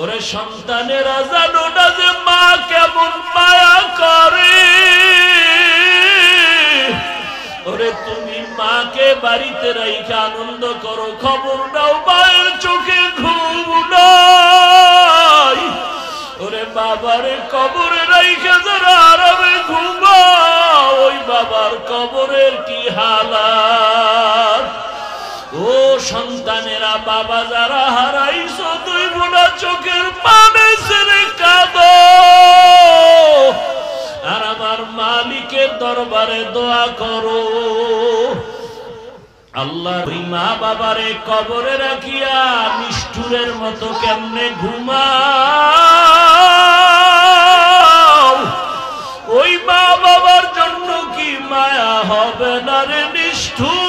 ওরে সন্তানেরা জানো না যে মা কেমন মায়া করে। ওরে তুমি মাকে বাড়িতে রাইখে আনন্দ করো, খবর নাও মায়ের চোখে ঘুম নাই। ওরে বাবারে কবরে রাইখে যারা আরামে ঘুমাও, ওই বাবার কবরের কি হালাত। ও সন্তানেরা, বাবা যারা হারাইছো তুই বোনা চোখের পানে ছেড়ে কাঁদো, আর আমার মালিকের দরবারে দোয়া করো। আল্লাহ ওই মা বাবারে কবরে রাখিয়া নিষ্ঠুরের মতো কেমনে ঘুমাও। ওই মা বাবার জন্য কি মায়া হবে না রে নিষ্ঠুর?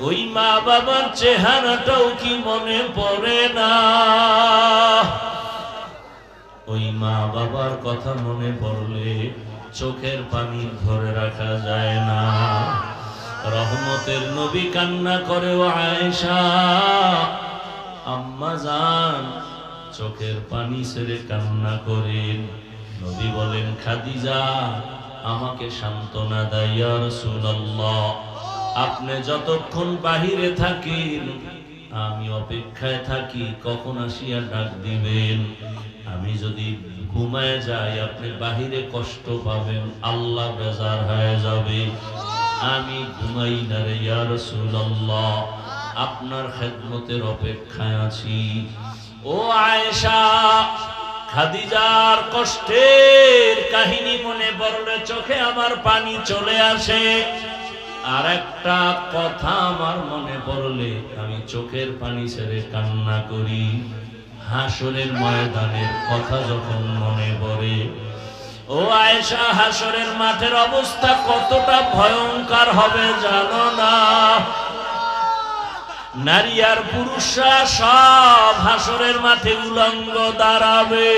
ওই মা বাবার চেহারাটাও কি মনে পড়ে না? ওই মা বাবার কথা মনে পড়লে চোখের পানি ধরে রাখা যায় না। রহমতের নবী কান্না করে ও আয়েশা, আম্মা জান চোখের পানি ছেড়ে কান্না করেন। নবী বলেন, খাদিজা আমাকে সান্ত্বনা দেয় ইয়া রাসূলুল্লাহ, আপনি যতক্ষণ বাহিরে থাকেন আমি অপেক্ষায় থাকি কখন আসিয়া ডাক দিবেন। আমি যদি ঘুমায় যাই আপনি বাহিরে কষ্ট পাবেন, আল্লাহ বেজার হয়ে যাবে। আমি ঘুমাই না রে ইয়া রাসূলুল্লাহ, আপনার খেদমতের অপেক্ষায় আছি। ও আয়েশা, খাদিজার কষ্টের কাহিনী মনে পড়লে চোখে আমার পানি চলে আসে। আর একটা কথা আমার মনে পড়লে আমি চোখের পানি ছেড়ে কান্না করি। হাসরের ময়দানের কথা যখন মনে পড়ে, ও আয়েশা হাসরের মাঠের অবস্থা কতটা ভয়ঙ্কর হবে জানো না? নারী আর পুরুষরা সব হাসরের মাঠে উলঙ্গ দাঁড়াবে।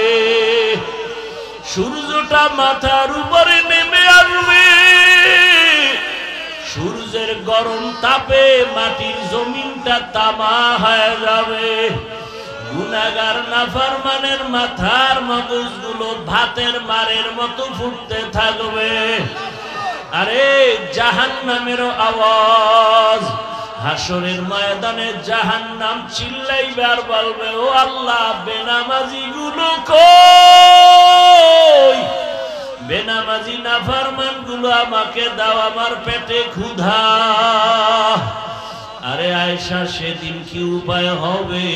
সূর্যটা মাথার উপরে নেমে আসবে, সূর্যের গরম তাপে মাটির জমিনটা তামা হয়ে যাবে। গুনাহগার নাফরমানের মাথার মগজগুলো ভাতের মারের মতো ফুটতে থাকবে। আরে জাহান্নামের আওয়াজ, হাসরের ময়দানে জাহান্নাম চিল্লাইবার বলবে, ও আল্লাহ বেনামাজি গুলো কই? বেনামাজি নাফরমান গুলো আমাকে দাও, আমার পেটে ক্ষুধা। আরে আয়েশা, সেদিন কি উপায় হবে?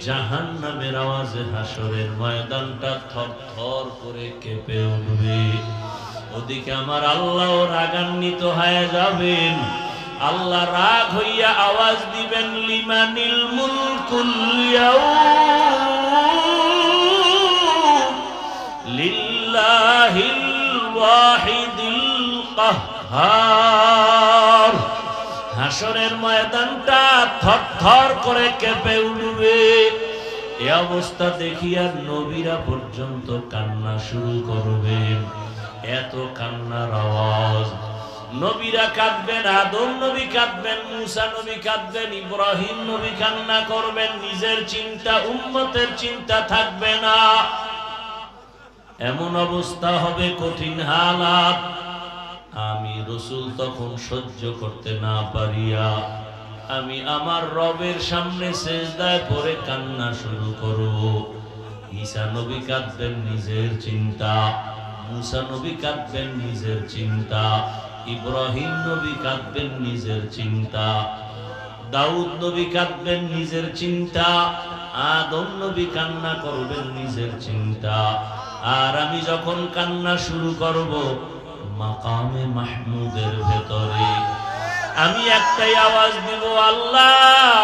জাহান্নামের আওয়াজে হাসরের ময়দানটা থরথর করে কেঁপে উঠবে। ওদিকে আমার আল্লাহ রাগান্বিত হয়ে যাবেন। আল্লাহ রাগ হইয়া আওয়াজ দিবেন, লিমানিল মুলকুল ইয়াউম লিল্লাহিল ওয়াহিদিল কাহ্হার। হাসরের ময়দানটা থরথর করে কেঁপে উঠবে। এই অবস্থা দেখিয়া নবীরা পর্যন্ত কান্না শুরু করবেন। এত কান্নার আওয়াজ। নবীরা কাঁদবেন, আদম নবী কাঁদবেন, মুসা নবী কাঁদবেন, ইব্রাহিম নবী কান্না করবেন। নিজের চিন্তা, উম্মতের চিন্তা থাকবে না। এমন অবস্থা হবে, কঠিন হালাত। আমি রাসূল তখন সহ্য করতে না পারিয়া আমি আমার রবের সামনে সিজদায় পড়ে কান্না শুরু করব। ঈসা নবী কাঁদবেন, নিজের চিন্তা। মুসা নবী কাঁদবেন, নিজের চিন্তা। ইব্রাহিম নবী কাঁদবেন, নিজের চিন্তা। দাউদ নবী কাঁদবেন, নিজের চিন্তা। আদম নবী কান্না করবেন, নিজের চিন্তা। আর আমি যখন কান্না শুরু করব, মাকামে মাহমুদের ভেতরে আমি একটাই আওয়াজ দিব, আল্লাহ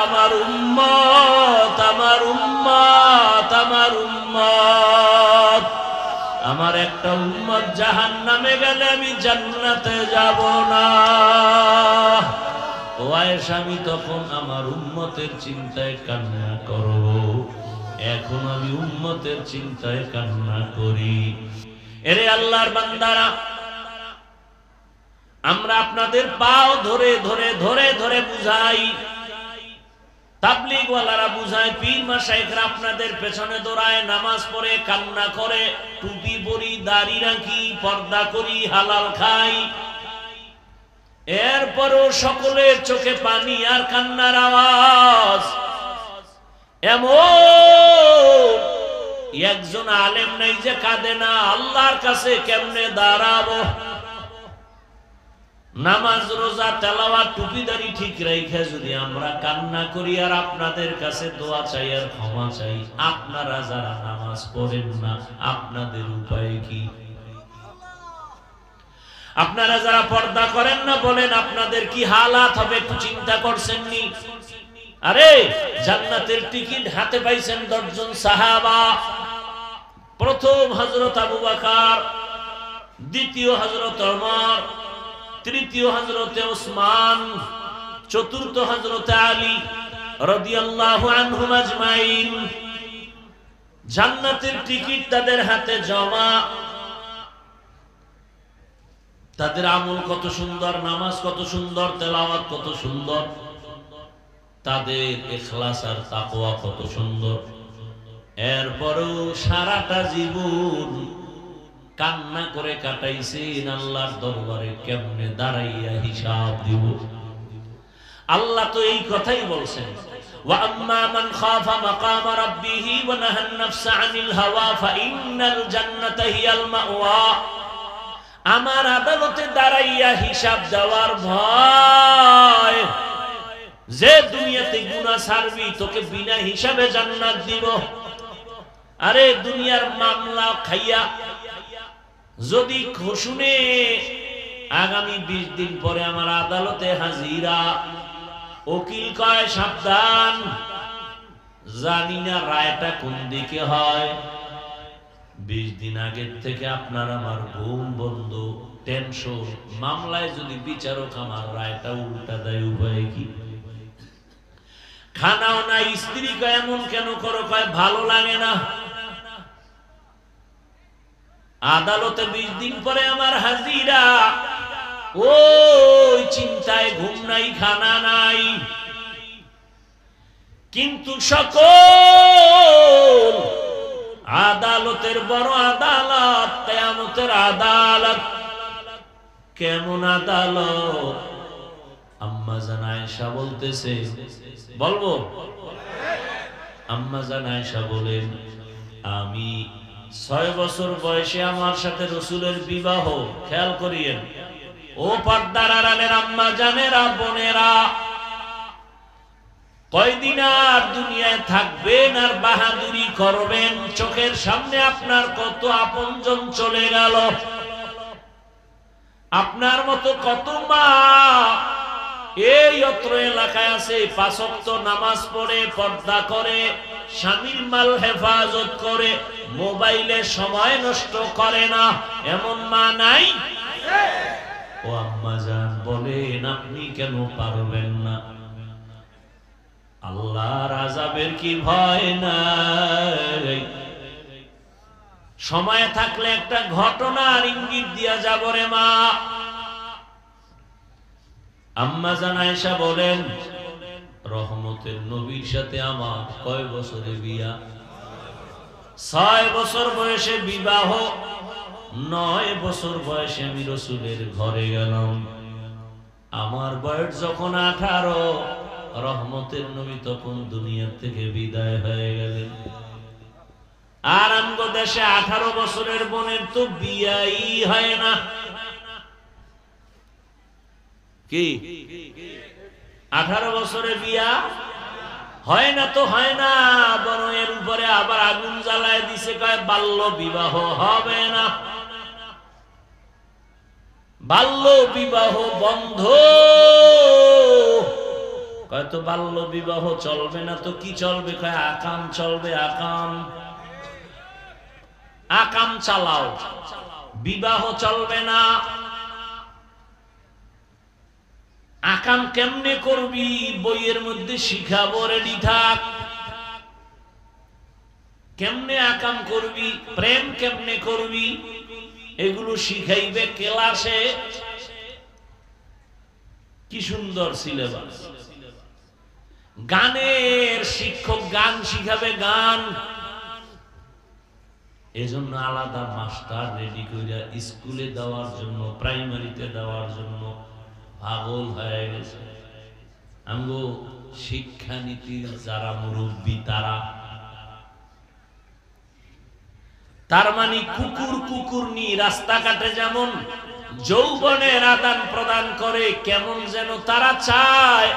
আমার উম্মত, আমার উম্মত, আমার উম্মত। আমার একটা উম্মত জাহান্নামে গেলে আমি জান্নাতে যাব না। ও আয়েশা, আমি তখন আমার উম্মতের চিন্তায় কান্না করব। এখন আমি উম্মতের চিন্তায় কান্না করি। এরে আল্লাহর বান্দারা, আমরা আপনাদের পাও ধরে ধরে ধরে ধরে বুঝাই, তাবলীগ ওয়ালারা বুঝায়, পীর মাশায়েখরা আপনাদের পেছনে দৌড়ায়, নামাজ পড়ে, কান্না করে, টুপি পরি, দাড়ি রাখি, পর্দা করি, হালাল খাই, এরপরও সকলের চোখে পানি আর কান্নার আওয়াজ। এমন একজন আলেম নাই যে কাঁদে না। আল্লাহর কাছে কেমনে দাঁড়াবো? নামাজ রোজা তেলাওয়াত টুপিদারি ঠিক রেখে যদি আমরা কান্না করি আর আপনাদের কাছে দোয়া চাই আর ক্ষমা চাই, আপনারা যারা নামাজ পড়েন না আপনাদের উপায় কি? আপনারা যারা পর্দা করেন না বলেন আপনাদের কি হালাত হবে একটু চিন্তা করছেন নি? আরে জান্নাতের টিকিট হাতে পাইছেন 10 জন সাহাবা। প্রথম হযরত আবু বকর, দ্বিতীয় হযরত ওমর, তৃতীয় হযরত ওসমান, চতুর্থ হযরত আলী রাদিয়াল্লাহু আনহুম আজমাইন। জান্নাতের টিকিট তাদের হাতে জমা। তাদের আমল কত সুন্দর, নামাজ কত সুন্দর, তেলাওয়াত কত সুন্দর, তাদের ইখলাস আর তাকওয়া কত সুন্দর। এরপরও সারাটা জীবন কান্না করে কাটাইছেন। আল্লাহর দরবারে কেমনে দাঁড়াইয়া হিসাব দিব? আল্লাহ তো এই কথাই বলছেন, ওয়া আম্মা মান খাফা মাকাম রাব্বিহি ওয়া নাহান নাফসা আনিল হাওয়া ফাইন্নাল জান্নাতা হিয়াল মাওয়া। আমার আদালতে দাঁড়াইয়া হিসাব দেওয়ার ভয়, যে দুনিয়াতে গুনাহ ছাড়বি তোকে বিনা হিসাবে জান্নাত দিব। আরে দুনিয়ার মামলা খাইয়া যদি শুনে আগামী 20 দিন পরে আমার আদালতে হাজিরা, উকিল কয় সাবধান, জানি না রায়টা কোন দিকে হয়। 20 দিন আগের থেকে আপনার আমার ঘুম বন্ধ, টেনশন। মামলায় যদি বিচারক আমার রায়টা উল্টা দেয়, উপায় কি? খানাও না, স্ত্রী কয় এমন কেন করো, কয় ভালো লাগে না। আদালতে 20 দিন পরে আমার হাজিরা, ওই চিন্তায় ঘুম নাই, খানা নাই। কিন্তু সকল আদালতের বড় আদালত কিয়ামতের আদালত। কেমন আদালত? আম্মা জান আয়েশা বলতেছে, বলবো? আম্মা জান আয়েশা বলেন, আমি 6 বছর বয়সে আমার সাথে রাসূলের বিবাহ। খেয়াল করিয়েন ও পর্দার আড়ালের আম্মা জানেরা, বোনেরা, কয়দিন আর দুনিয়ায় থাকবেন আর বাহাদুরি করবেন? চোখের সামনে আপনার কত আপনজন চলে গেল। আপনার মতো কত মা এই অত্র এলাকায় আছে, 5 ওয়াক্ত নামাজ পড়ে, পর্দা করে, স্বামীর মাল হেফাজত করে, মোবাইলে সময় নষ্ট করে না, এমন মা নাই? ও আম্মা জান বলেন, আপনি কেন পারবেন না? আল্লাহর আযাবের কি ভয় নাই? সময় থাকলে একটা ঘটনার ইঙ্গিত দিয়া যাব রে মা। আম্মা জান আয়েশা বলেন, রহমতের নবীর সাথে আমার কয় বছরে বিয়া? 6 বছর বয়সে বিবাহ, 9 বছর বয়সে আমি রাসূলের ঘরে গেলাম। আমার বয়স যখন 18, রহমতের নবী তখন দুনিয়া থেকে বিদায় হয়ে গেলেন। আর আমগো দেশে 18 বছরের বোনের তো বিয়াই হয় না। কি 18 বছরে বিয়া হয় না? তো হয় না, বরং এর উপরে আবার আগুন জ্বালায় দিছে, কয় বাল্য বিবাহ হবে না, বাল্য বিবাহ বন্ধ। কয় তো বাল্য বিবাহ চলবে না, তো কি চলবে? কয় আকাম চলবে। আকাম, আকাম চালাও, বিবাহ চলবে না। আকাম কেমনে করবি? বইয়ের মধ্যে শিখাবো, রেডি থাক। কেমনে আকাম করবি, প্রেম কেমনে করবি, এগুলো শিখাইবে ক্লাসে। কি সুন্দর সিলেবাস! গানের শিক্ষক গান শিখাবে, গান। এজন্য আলাদা মাস্টার রেডি কইরা স্কুলে দেওয়ার জন্য, প্রাইমারিতে দেওয়ার জন্য পাগল হয়ে গেছে। আমগো শিক্ষানীতির যারা মুরব্বী তার মানে কুকুর নি রাস্তাঘাটে যেমন যৌবনের আদান প্রদান করে, কেমন যেন তারা চায়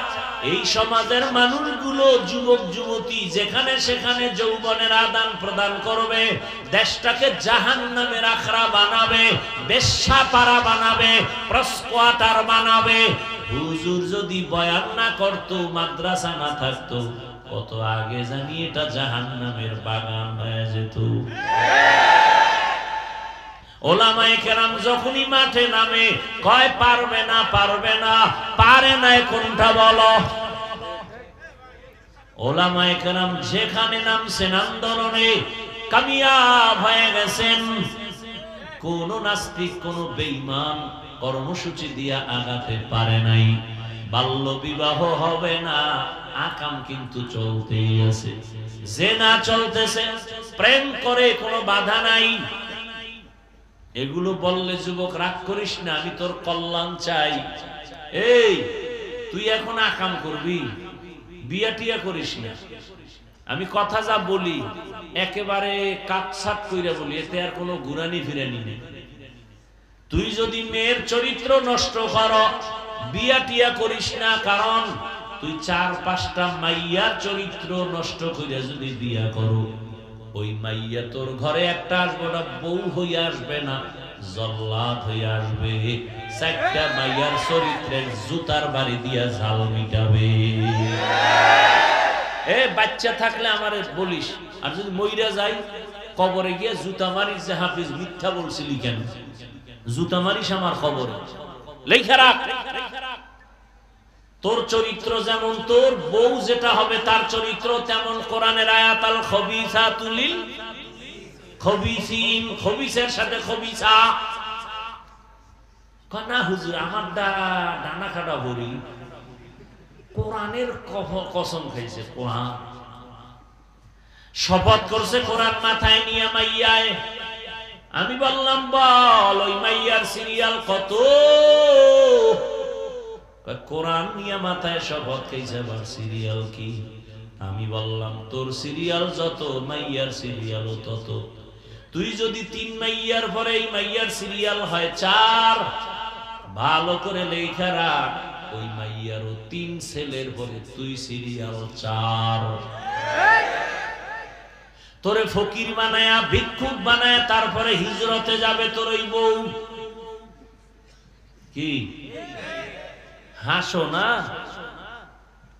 এই সমাজের মানুষগুলো, যুবক যুবতী যেখানে সেখানে যৌবনের আদান প্রদান করবে, দেশটাকে জাহান্নামের আখড়া বানাবে, বেশ্যাপাড়া বানাবে, প্রস্কোয়াটার বানাবে। হুজুর যদি বয়ান না করতো, মাদ্রাসা না থাকতো, কত আগে জানি এটা জাহান্নামের বাগান হয়ে যেত। ওলামায়ে কেরাম যখনই মাঠে নামে কয় পারবে না, পারে না কোনটা বলো। ওলামায়ে কেরাম যেখানে নামছেন আন্দোলনে কামিয়াব হয়ে গেছেন। কোন নাস্তিক, কোন বেঈমান কর্মসূচি দিয়া আগাতে পারে নাই। বাল্য বিবাহ হবে না, আকাম কিন্তু চলতেই আছে, জেনা চলতেছে, প্রেম করে কোনো বাধা নাই। এগুলো বললে যুবক রাগ করিস না, আমি তোর কল্যাণ চাই। এই তুই এখন আকাম করবি, বিয়া টিয়া করিস না। আমি কথা যা বলি একেবারে কাটছাট কইরা বলি, এতে আর কোনো ঘুরানি ফিরানি নেই। তুই যদি মেয়ের চরিত্র নষ্ট কর, বিয়া টিয়া করিস না, কারণ তুই 4-5টা মাইয়ার চরিত্র নষ্ট কইরা যদি বিয়া করো, ওই মাইয়া তোর ঘরে একটা আসবে না, বউ হইয়া আসবে না, জল্লাদ হইয়া আসবে। 4টা মাইয়ার চরিত্রের জুতার বাড়ি দিয়া ঝাল মিটাবে। এ বাচ্চা থাকলে আমারে বলিস, আর যদি মইরা যাই কবরে গিয়ে জুতা মারিস যে হাফিজ মিথ্যা বলছিলি কেন, জুতা মারিস আমার খবরে, লেখা রাখ। তোর চরিত্র যেমন, তোর বউ যেটা হবে তার চরিত্র তেমন। কোরআনের আয়াত, আল খবিসাতু লিল খবিসিন, খবিসের সাথে খবিসা। না হুজুর আমার ডানা কাটা ভরি, কোরআনের কসম খাইছে, কোরআন শপথ করছে কোরআন মাথায় নিয়ে মাইয়ায়। আমি বললাম বল ওই মাইয়ার সিরিয়াল কত? কোরআন নিয়ে মাথায় শপথ খাইছে, আবার সিরিয়াল কি? আমি বললাম তোর সিরিয়াল যত, মাইয়ার সিরিয়ালও তত। তুই যদি 3 মাইয়ার পরে এই মাইয়ার সিরিয়াল হয় 4, ভালো করে লেখা রাখ, ওই মাইয়ারও 3 ছেলের পরে তুই সিরিয়াল 4। তোরে ফকির বানায়া, ভিক্ষুক বানায়া তারপরে হিজরতে যাবে তোর ওই বউ। কি হাসো না?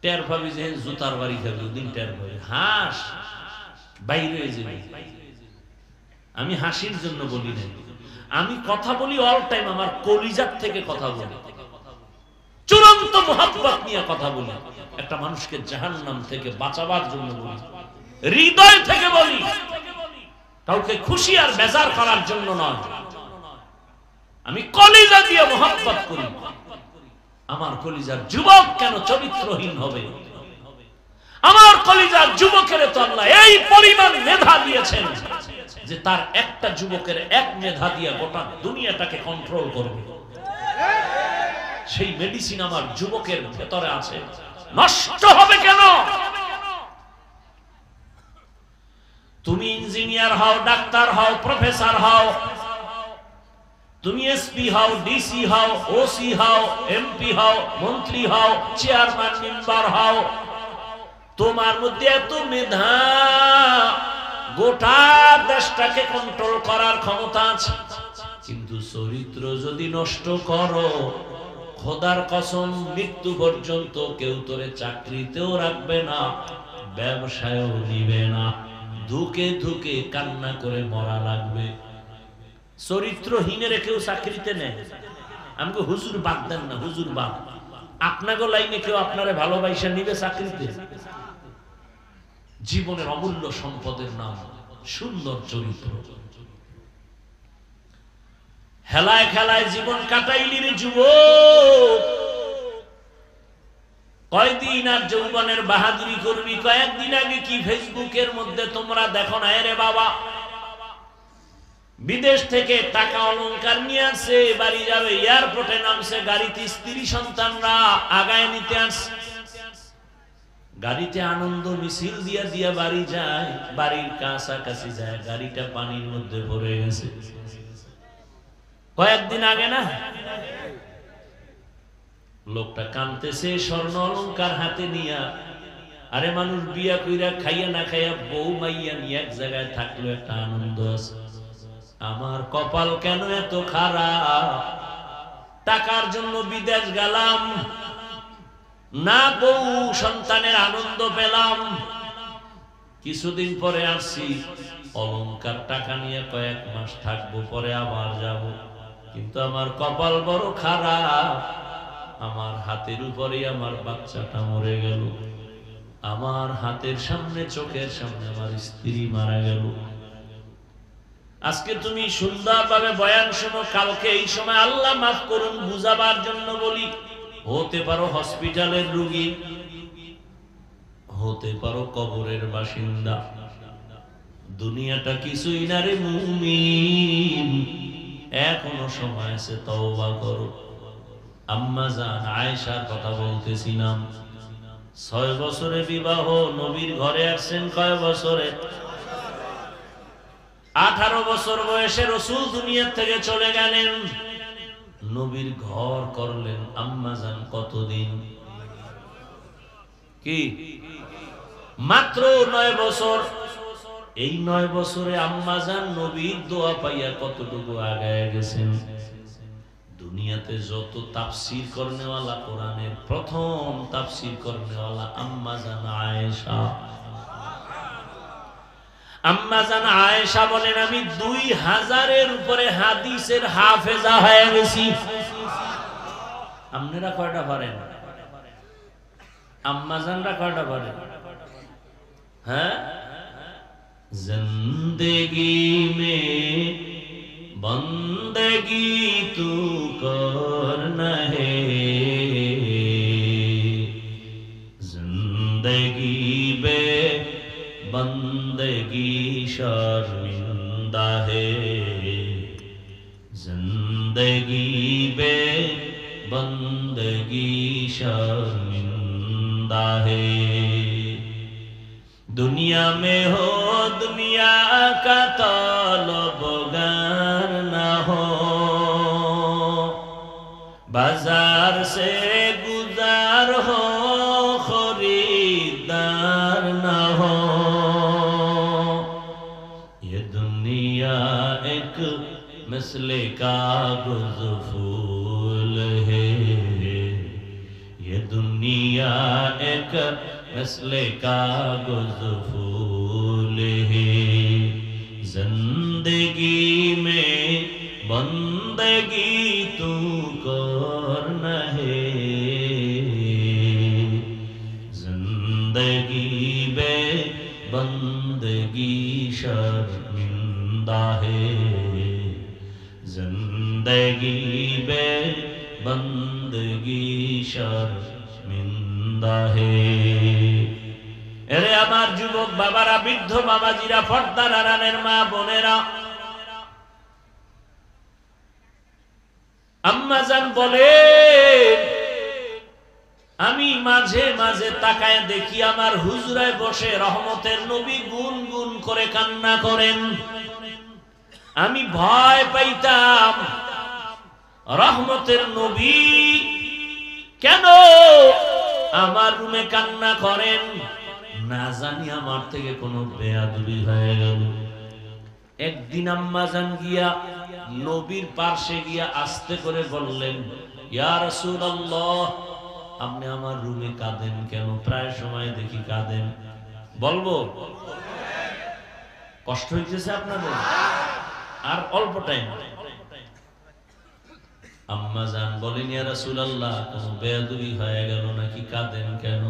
টের পাবি যে জুতার বাড়ি খাবি, ওদিন টের পাবি। হাস, বাইরে যাবি। আমি হাসির জন্য বলি না, আমি কথা বলি অল টাইম, আমার কলিজার থেকে কথা বলি, চূড়ান্ত মুহাব্বত নিয়ে কথা বলি। একটা মানুষকে জাহান্নাম থেকে বাঁচাবার জন্য বলি, হৃদয় থেকে বলি, কাউকে খুশি আর বেজার করার জন্য নয়। আমি কলিজা দিয়ে মুহাব্বত করি। আমার কলিজার যুবক কেন চরিত্রহীন হবে? আমার কলিজার যুবকের তো আল্লাহ এই পরিমাণ মেধা দিয়েছেন যে তার একটা যুবকের এক মেধা দিয়ে গোটা দুনিয়াটাকে কন্ট্রোল করবে। সেই মেডিসিন আমার যুবকের ভেতরে আছে, নষ্ট হবে কেন? তুমি ইঞ্জিনিয়ার হও, ডাক্তার হও, প্রফেসর হও, তুমি এসপি হও, ডিসি হও, ওসি হও, এমপি হও, মন্ত্রী হও, চেয়ারম্যান মেম্বার হও, তোমার মধ্যে এত মেধা, গোটা দেশটাকে কন্ট্রোল করার ক্ষমতা আছে, কিন্তু চরিত্র যদি নষ্ট করো, খোদার কসম মৃত্যু পর্যন্ত কেউ তোরে চাকরিতেও রাখবে না, ব্যবসায়ও নিবে না, ধুকে ধুকে কান্না করে মরা লাগবে। চরিত্রহীনের কেউ চাকরিতে নেয়। আমাকে হুজুর বাদ দেন না, হুজুর বাদ। আপনাকে লাইনে কেউ আপনারে ভালোবাসা নিবে চাকরিতে? জীবনের অমূল্য সম্পদের নাম সুন্দর চরিত্র। হেলায় খেলায় জীবন কাটাইলি রে যুবক, কয়দিন আর যৌবনের বাহাদুরি করবি? কয়েকদিন আগে কি ফেসবুকের মধ্যে তোমরা দেখো না রে বাবা, বিদেশ থেকে টাকা অলংকার নিয়ে আসছে, বাড়ি যাবে, এয়ারপোর্টে নামছে, গাড়িতে স্ত্রী সন্তানরা আগায় নিতে আসছে, গাড়িতে আনন্দ মিছিল দিয়া দিয়া বাড়ি যায়, বাড়ির কাছাকাছি যায়, গাড়িটা পানির মধ্যে ভরে গেছে। কয়েকদিন আগে না, লোকটা কাঁদতেছে, স্বর্ণ অলংকার হাতে নিয়া। আরে মানুষ বিয়া কইরা খাইয়া না খাইয়া বউ মাইয়া নিয়ে এক জায়গায় থাকলো, একটা আনন্দ আছে। আমার কপাল কেন এত খারাপ, টাকার জন্য বিদেশ গেলাম, না বউ সন্তানের আনন্দ পেলাম, কিছুদিন পরে আসছি, অলংকার টাকা নিয়ে কয়েক মাস থাকবো, পরে আবার যাব, কিন্তু আমার কপাল বড় খারাপ, আমার হাতের উপরে আমার বাচ্চাটা মরে গেল, আমার হাতের সামনে চোখের সামনে আমার স্ত্রী মারা গেল। আজকে তুমি সুন্দরভাবে বয়ান শোনো, কালকে এই সময় আল্লাহ মাফ করুন বুঝাবার জন্য বলি, হতে পারো হসপিটালের রোগী, হতে পারো কবরের বাসিন্দা, দুনিয়াটা কিছুই না রে মুমিন, এখনো সময় আছে, তওবা করো। আম্মা জান আয়েশার কথা বলতেছিলাম, 6 বছরে বিবাহ, নবীর ঘরে আসছেন কয় বছরে? 18 বছর বয়সে রাসূল দুনিয়া থেকে চলে গেলেন, নবীর ঘর করলেন আম্মা জান কতদিন? কি মাত্র 9 বছর। এই 9 বছরে আম্মা জান নবীর দোয়া পাইয়া কতটুকু আগায় গেছেন। দুনিয়াতে যত তাফসীর করনেওয়ালা, কোরআনের প্রথম তাফসীর করনেওয়ালা আম্মা জান আয়েশা। আম্মা জান আয়েশা বলেন, আমি 2000-এর উপরে হাদিসের হাফেজা হয়ে গেছি। আপনারা কয়টা পারেন? আম্মা জানরা কয়টা পারেন? হ্যাঁ, জিন্দেগি মে বন্দগি তু করনা হে, জিন্দেগি বে বন্দগি শর্মিন্দা হে, জিন্দেগি বে বন্দগি शर्मिंदा है। दुनिया में हो दुनिया का तलबगार न हो, बाजार से गुजार हो खरीदार न हो। ये दुनिया एक मसले का गुज़फूल है, ये दुनिया एक मसले का गुज़फूल है। जिंदगी में बंदगी तू करना है, जिंदगी में बंदगी शर्मिंदा है, जिंदगी में बंदगी शर्मिंदा है। এরে আমার যুবক বাবারা, বৃদ্ধ বাবাজিরা, পর্দার আড়ালের মা বোনেরা, আম্মা জান বলে, আমি মাঝে মাঝে তাকায় দেখি আমার হুজরায় বসে রহমতের নবী গুনগুন করে কান্না করেন। আমি ভয় পাইতাম, রহমতের নবী কেন আমার রুমে কান্না করেন, না জানি আমার থেকে কোনো বেয়াদবি হয়ে গেল। একদিন আম্মা জান গিয়া নবীর পাশে গিয়া আস্তে করে বললেন, ইয়া রাসূলুল্লাহ, আপনি আমার রুমে কাঁদেন কেন? প্রায় সময় দেখি কাঁদেন। বলবো কষ্ট হইতেছে আপনাদের? আর অল্প টাইম। আম্মা জান বলেন, ইয়া রাসূলুল্লাহ, কোনো বেয়াদবি হয়ে গেল নাকি, কাঁদেন কেন?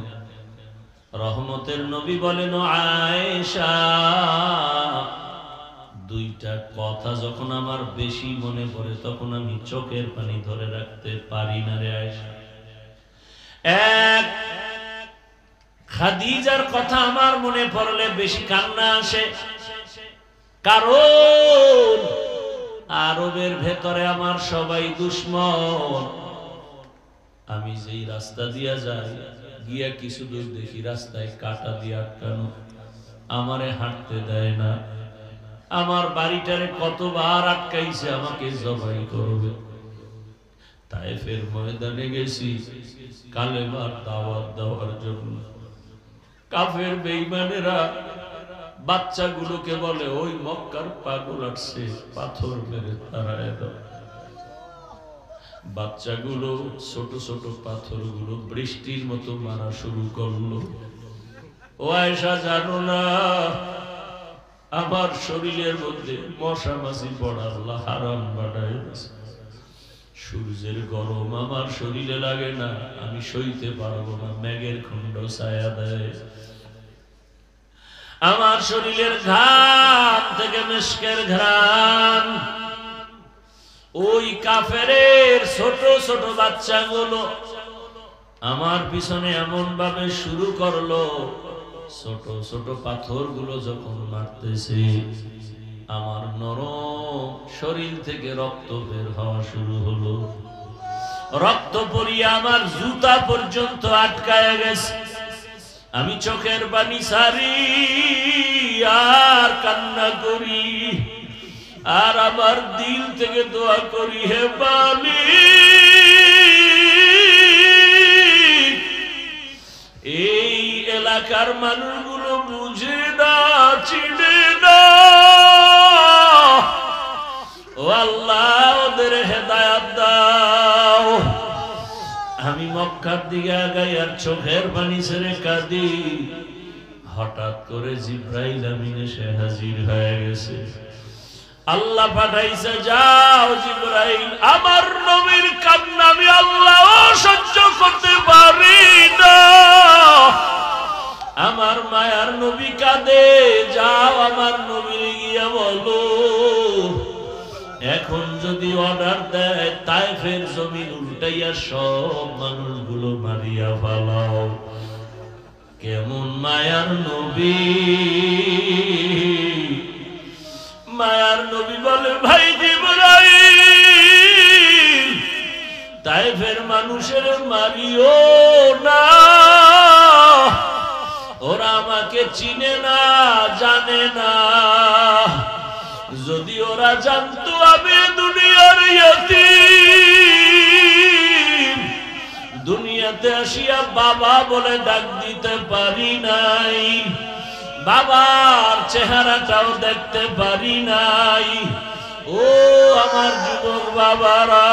রহমতের নবী বলেন, আয়েশা, দুইটা কথা যখন আমার বেশি মনে পড়ে তখন আমি চোখের পানি ধরে রাখতে পারি না রে আয়েশা। এক, খাদিজার কথা আমার মনে পড়লে বেশি কান্না আসে, কারণ আরবের ভেতরে আমার সবাই দুশ্মন। আমি যেই রাস্তা দিয়া যাই, গিয়া কিছু দূর দেখি রাস্তায় কাঁটা দিয়ে আটকানো, আমারে হাঁটতে দেয় না। আমার বাড়িটারে কতবার আটকাইছে, আমাকে জবাই করবে। তায়েফের ময়দানে গেছি কালেমার দাওয়াত দেওয়ার জন্য। কাফের বেঈমানেরা বাচ্চাগুলোকে বলে, ওই মক্কার পাগল আসছে, পাথর মেরে তাড়ায় দাও। বাচ্চাগুলো ছোট ছোট পাথরগুলো বৃষ্টির মতো মারা শুরু করলো। ও আয়েশা, জানো না আমার শরীরের মধ্যে মশা মাছি পড়া আল্লাহ হারাম বানায় দিয়েছে। সূর্যের গরম আমার শরীরে লাগে না, আমি সইতে পারবো না, মেঘের খণ্ড ছায়া দেয়। আমার শরীরের ঘাম থেকে মিশকের ঘ্রাণ। ওই কাফেরের ছোট ছোট বাচ্চাগুলো আমার পিছনে এমন ভাবে শুরু করলো, ছোট ছোট পাথরগুলো যখন মারতেছে, আমার নরম শরীর থেকে রক্ত বের হওয়া শুরু হলো। রক্ত পড়িয়ে আমার জুতা পর্যন্ত আটকায় গেছে। আমি চোখের পানি ছাড়ি আর কান্না করি, আর আমার দিল থেকে দোয়া করি, হে মালিক, এই এলাকার মানুষগুলো বুঝে না, চিনে না, ও আল্লাহ ওদের হেদায়েত দাও। আমি মক্কার দিকে আগাই আর চোখের পানি ছেড়ে কাঁদি। হঠাৎ করে জিবরাইল আমিন এসে হাজির হয়ে গেছে। আল্লাহ পাঠাইছে, যাও জিবরাইল, আমার নবীর কান্না আমি আল্লাহ সহ্য করতে পারি না, আমার মায়ার নবী কাঁদে, যাও আমার নবীর গিয়া বলো এখন যদি অর্ডার দেয় তায়েফের জমিন উল্টাইয়া সব মানুষগুলো মারিয়া ফেলাও। কেমন মায়ার নবী! মায়ার নবী বলে, ভাই জিবরাইল, তায়েফের মানুষের মারিও না, ওরা আমাকে চিনে না, জানে না। যদি ওরা জানতো আমি দুনিয়ার ইয়তীম, দুনিয়াতে আসিয়া বাবা বলে ডাক দিতে পারি নাই, বাবার চেহারাটাও দেখতে পারি নাই। ও আমার যুবক বাবারা,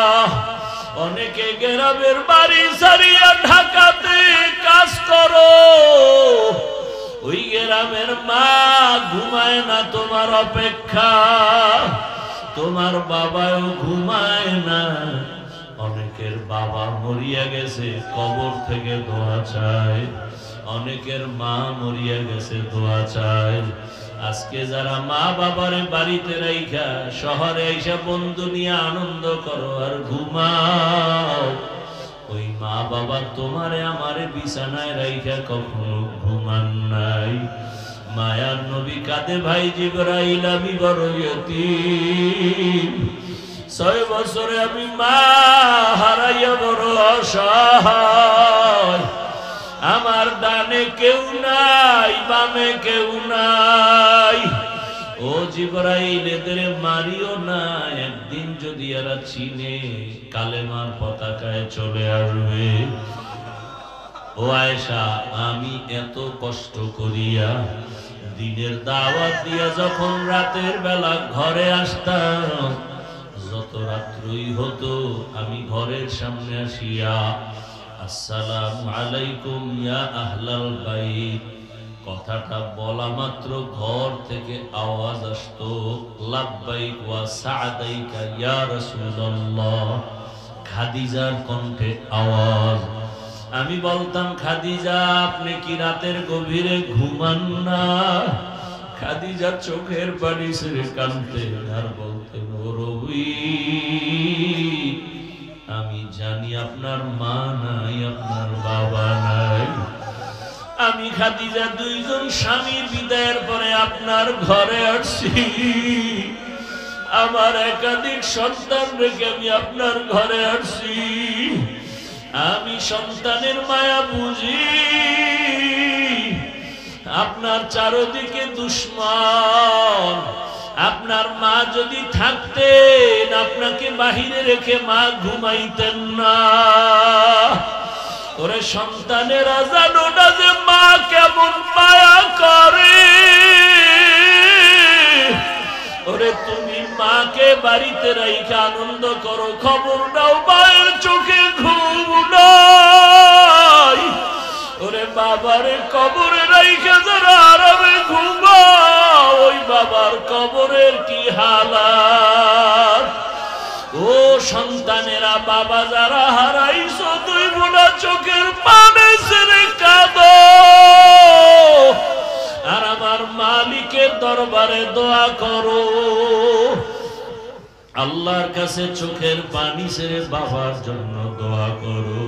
অনেকে গ্রামের বাড়ি ছাড়িয়া ঢাকাতে কাজ করো, ওই গ্রামের মা ঘুমায় না তোমার অপেক্ষা, তোমার বাবাও ঘুমায় না। অনেকের বাবা মরিয়া গেছে, কবর থেকে দোয়া চায়, অনেকের মা মরিয়া গেছে, দোয়া চায়। আজকে যারা মা বাবারে বাড়িতে রাইখা শহরে আইসা বন্ধু নিয়ে আনন্দ করো আর ঘুমাও, ওই মা বাবা তোমারে আমারে বিছানায় রাইখা কখনো ঘুমান নাই। মায়ার নবী কাঁদে, ভাই জিবরাইল, আমি বড় ইয়তীম, 6 বছরে আমি মা হারাইয়া বড় অসহায়, আমার ডানে কেউ নাই, বামে কেউ নাই। ও জিবরাইল, এদের মারিও না, একদিন যদি এরা চিনে কালেমার পতাকায় চলে আসবে। ও আয়েশা, আমি এত কষ্ট করিয়া দিনের দাওয়াত দিয়া যখন রাতের বেলা ঘরে আসতাম, যত রাত্রই হতো আমি ঘরের সামনে আসিয়া আসসালামু আলাইকুম ইয়া আহলাল বাইত কথাটা বলা মাত্র ঘর থেকে আওয়াজ আসতো, লাব্বাইক ওয়া সা'দাইকা ইয়া রাসূলুল্লাহ, খাদিজার কণ্ঠে আওয়াজ। আমি বলতাম, খাদিজা আপনি কি রাতের গভীরে ঘুমান না? খাদিজা চোখের পানি ছেড়ে কাঁদতেন আর বলতেন, ও রবি, আমি জানি আপনার মা নাই, আপনার বাবা নাই, আমি খাদিজা দুইজন স্বামীর বিদায়ের পরে আপনার ঘরে আসছি। আমার একাধিক সন্তান রেখে আমি আপনার ঘরে আসছি। আমি সন্তানের মায়া বুঝি, আপনার চারদিকে দুশ্মন। আপনার মা যদি থাকতেন, আপনাকে বাহিরে রেখে মা ঘুমাইতেন না। ওরে সন্তানেরা জানো না যে মা কেমন মায়া করে। ওরে তুমি মাকে বাড়িতে রাইখা আনন্দ করো, খবর নাও মায়ের চোখে ঘুম নাই। ওরে বাবারে কবরে রাইখা যারা আরামে ঘুমাও, ওই বাবার কবরের কি হালাত। ও সন্তানেরা, বাবা যারা হারাইছো, তুই বোনা চোখের পানে ছেড়ে কাঁদো আর আমার মালিকের দরবারে দোয়া করো। আল্লাহর কাছে চোখের পানি ছেড়ে বাবার জন্য দোয়া করো।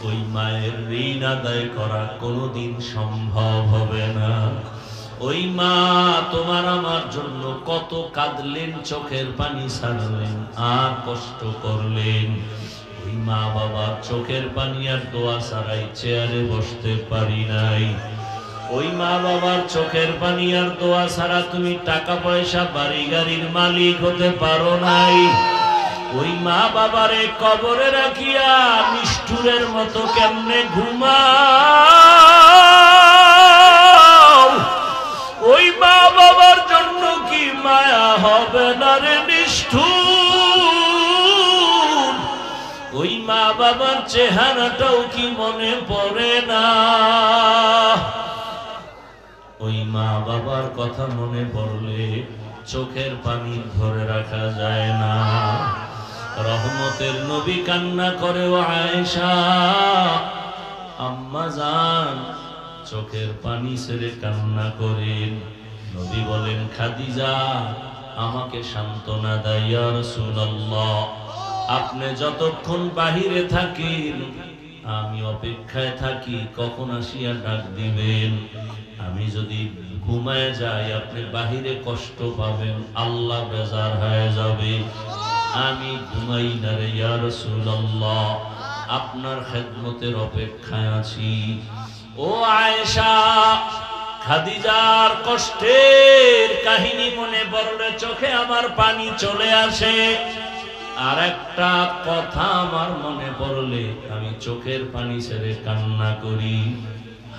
ওই মায়ের ঋণ আদায় করা কোনোদিন সম্ভব হবে না। ওই মা তোমার আমার জন্য কত কাঁদলেন, চোখের পানি ছাড়লেন আর কষ্ট করলেন। ওই মা বাবার চোখের পানি আর দোয়া ছাড়াই চেয়ারে বসতে পারি নাই। ওই মা বাবার চোখের পানি আর দোয়া ছাড়া তুমি টাকা পয়সা বাড়ি গাড়ির মালিক হতে পারো নাই। ওই মা বাবারে কবরে রাখিয়া নিষ্ঠুরের মতো কেমনে ঘুমাও। ওই মা বাবার জন্য কি মায়া হবে না রে নিষ্ঠুর। ওই মা বাবার চেহারাটাও কি মনে পড়ে না। ওই মা বাবার কথা মনে পড়লে চোখের পানি ধরে রাখা যায় না। রহমতের নবী কান্না করে, ও আয়েশা আম্মা জান চোখের পানি ছেড়ে কান্না করেন। নবী বলেন, খাদিজা আমাকে সান্ত্বনা দেয়, ইয়া রাসূলুল্লাহ আপনি যতক্ষণ বাহিরে থাকেন আমি অপেক্ষায় থাকি কখন আসিয়া ডাক দিবেন। আমি যদি ঘুমায় যাই আপনি বাহিরে কষ্ট পাবেন, আল্লাহ বেজার হয়ে যাবে। আমি ঘুমাই না রে ইয়া রাসূলুল্লাহ, আপনার খেদমতের অপেক্ষায় আছি। ও আয়েশা, খাদিজার কষ্টের কাহিনী মনে পড়লে চোখে আমার পানি চলে আসে। আর একটা কথা আমার মনে পড়লে আমি চোখের পানি ছেড়ে কান্না করি।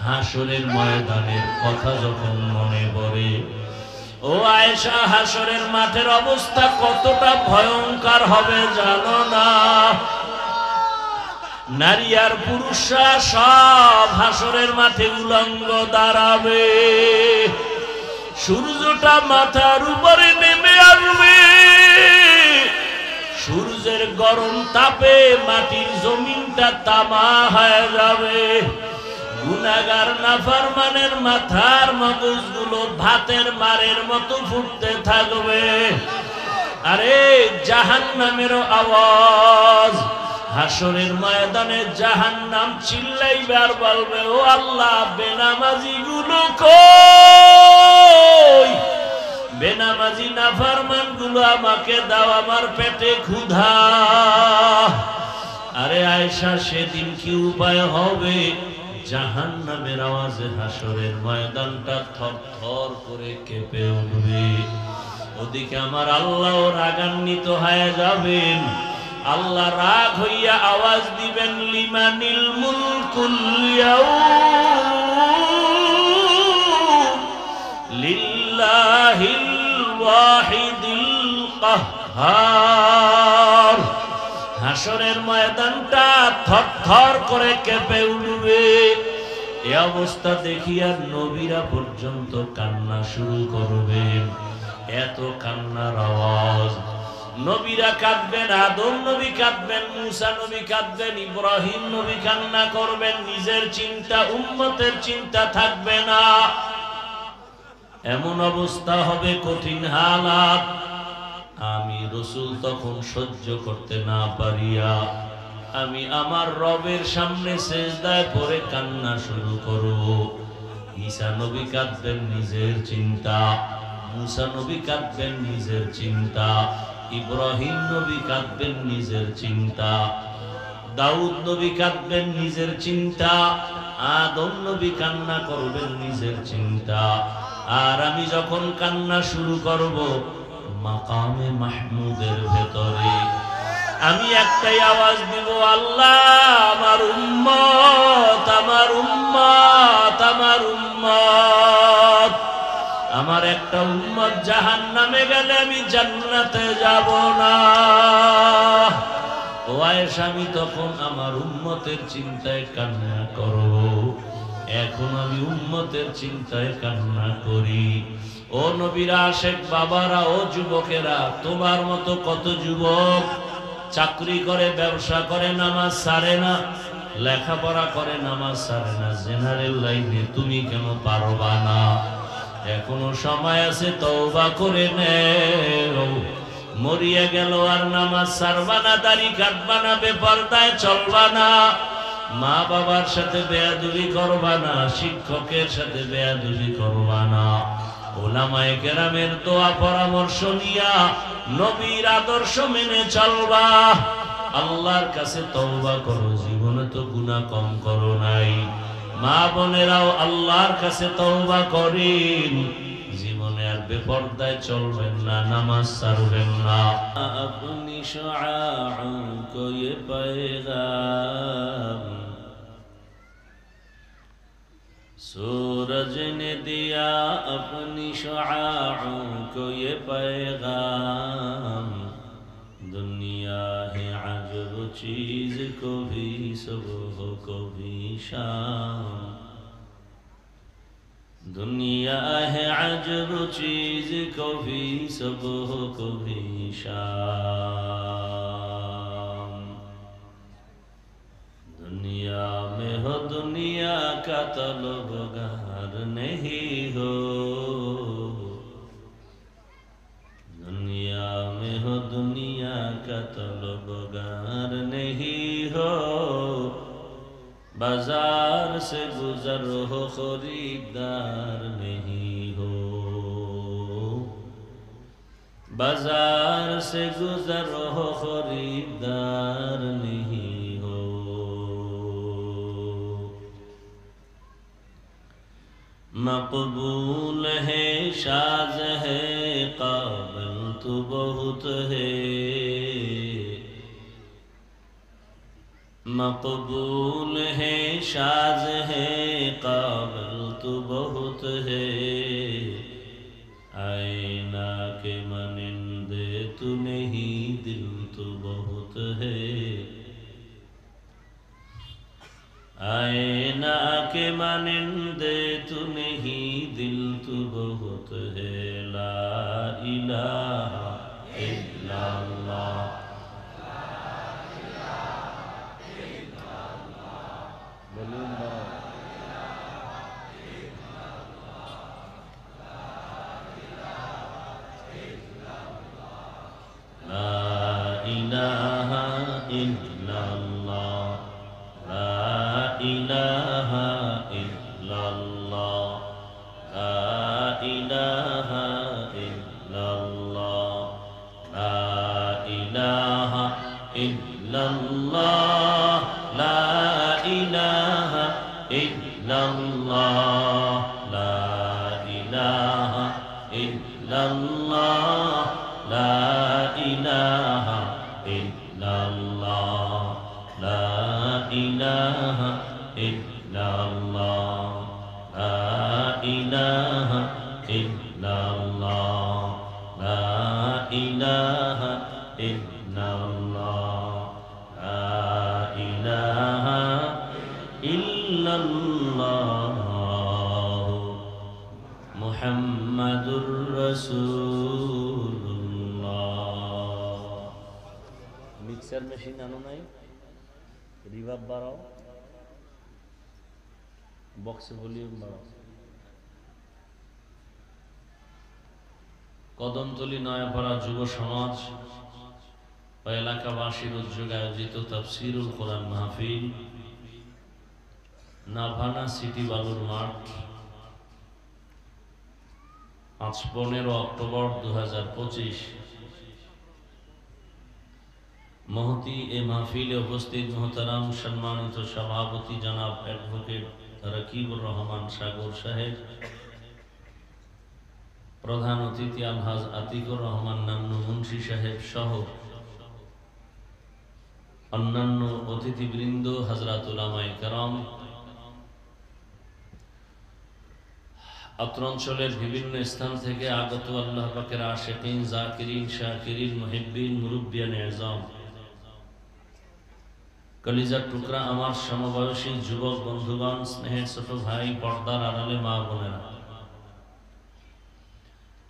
হাসরের ময়দানের কথা যখন মনে পড়ে, ও আয়েশা হাসরের মাঠের অবস্থা কতটা ভয়ঙ্কর হবে জানো না। নারী আর পুরুষরা সব হাসরের মাঠে উলঙ্গ দাঁড়াবে। সূর্যটা মাথার উপরে নেমে আসবে। সূর্যের গরম তাপে মাটির জমিনটা তামা হয়ে যাবে। গুনাহগার নাফরমানের মাথার মগজগুলো ভাতের মারের মতো ফুটতে থাকবে। আরে জাহান্নামেরও আওয়াজ। হাসরের ময়দানে জাহান্নাম চিল্লাইবে আর বলবে, ও আল্লাহ বেনামাজি গুলো কই? বেনামাজি নাফরমান গুলো আমাকে দাও, আমার পেটে ক্ষুধা। আরে আয়েশা সেদিন কি উপায় হবে? জাহান্নামের আওয়াজে হাসরের ময়দানটা থরথর করে কেঁপে উঠবে। ওদিকে আমার আল্লাহ রাগান্বিত হয়ে যাবেন। আল্লাহ রাগ হইয়া আওয়াজ দিবেন, লিমানিল মুলকুল ইয়াউম লিল্লাহিল ওয়াহিদিল কাহ্হার। হাসরের ময়দানটা থরথর করে কেঁপে উঠবে। এই অবস্থা দেখিয়া নবীরা পর্যন্ত কান্না শুরু করবেন। এত কান্নার আওয়াজ। নবীরা কাঁদবেন, আদম নবী কাঁদবেন, মুসা নবী কাঁদবেন, ইব্রাহিম নবী কান্না করবেন। নিজের চিন্তা, উম্মতের চিন্তা থাকবে না। এমন অবস্থা হবে, কঠিন হালাত। আমি রাসূল তখন সহ্য করতে না পারিয়া আমি আমার রবের সামনে সেজদায় পড়ে কান্না শুরু করব। ঈসা নবী কাঁদবেন নিজের চিন্তা, মুসা নবী কাঁদবেন নিজের চিন্তা, ইব্রাহিম নবী কাঁদবেন নিজের চিন্তা, দাউদ নবী কাঁদবেন নিজের চিন্তা, আদম নবী কান্না করবেন নিজের চিন্তা। আর আমি যখন কান্না শুরু করব মাকামে মাহমুদের ভেতরে আমি একটাই আওয়াজ দিব, আল্লাহ আমার উম্মত, আমার উম্মত, আমার উম্মত। আমার একটা উম্মত জাহান্নামে গেলে আমি জান্নাতে যাব না। ও আয়েশা, আমি তখন আমার উম্মতের চিন্তায় কান্না করব। এখন আমি উম্মতের চিন্তায় কান্না করি। ও নবীর আশিক বাবারা, ও যুবকেরা, তোমার মতো কত যুবক চাকরি করে, ব্যবসা করে, নামাজ ছাড়ে না, লেখাপড়া করে, নামাজ ছাড়ে না। জেনারেল লাইনে তুমি কেন পারবা না? এখনো সময় আছে, তওবা করে নেও। মরিয়া গেল আর নামাজ ছাড়বা না, দাড়ি কাটবা না, বেপরদায় চলবা না, মা বাবার সাথে বেয়াদবি করবা না, শিক্ষকের সাথে বেয়াদবি করবা না, ওলামায়ে কেরামের দোয়া পরামর্শ নিয়া নবীর আদর্শ মেনে চলবা। আল্লাহর কাছে তওবা করো, জীবনে তো গুনাহ কম করো নাই। মা বোনেরাও আল্লাহর কাছে তওবা করেন, জীবনে আর বেপরদায় চলবেন না, নামাজ ছাড়বেন না। আপনি শুআউ কো ये पैगाम सूरज ने दिया, अपनी शुआउ को ये पैगाम। दुनिया है अजब चीज, कभी सुबह कभी शाम। दुनिया है अजब चीज, कभी सुबह कभी शाम। दुनिया में हो दुनिया का तलबगार नहीं हो, दुनिया में हो दुनिया का तलबगार नहीं हो। बाजार से गुजर हो खरीदार नहीं हो, बाजार से गुजर हो खरीदार नहीं हो। मकबूल है शाज है काबिल तो बहुत है, मकबूल है शाज है काबिल तो बहुत है। आईना के मनिंदे तू नहीं, दिल तो बहुत है। आईना के मनिंदे तू नहीं, दिल तू बहुत है। ला इलाहा इल्लल्लाह, মুহাম্মাদুর রাসূলুল্লাহ। মিক্সার মেশিন আনো নাই? রিভার্ব বাড়াও, বক্সে ভলিউম বাড়াও। কদমতলী নয়াপাড়া যুব সমাজ ও এলাকাবাসীর উদ্যোগে আয়োজিত তাফসীরুল কোরআন মাহফিল নাভানা সিটি বালুর মাঠ, আজ 15 অক্টোবর 2025। মহতি এ মাহফিলে উপস্থিত মোহতারাম সম্মানিত সভাপতি জনাব অ্যাডভোকেট রকিবুর রহমান সাগর সাহেব, প্রধান অতিথি আলহাজ আতিকুর রহমান নান্নু মুন্সি সাহেব সহ অন্যান্য অতিথিবৃন্দ, হযরত উলামায়ে কেরাম, অত্র অঞ্চলের বিভিন্ন স্থান থেকে আগত আল্লাহ পাকের আশিকিন, জাকিরিন, শাকিরিন, মুহিব্বিন, মুরব্বিয়ানে আযম, কলিজার টুকরা আমার সমবয়সী যুবক বন্ধুগণ, স্নেহের ছোট ভাই, পর্দার আড়ালে মা বোনেরা,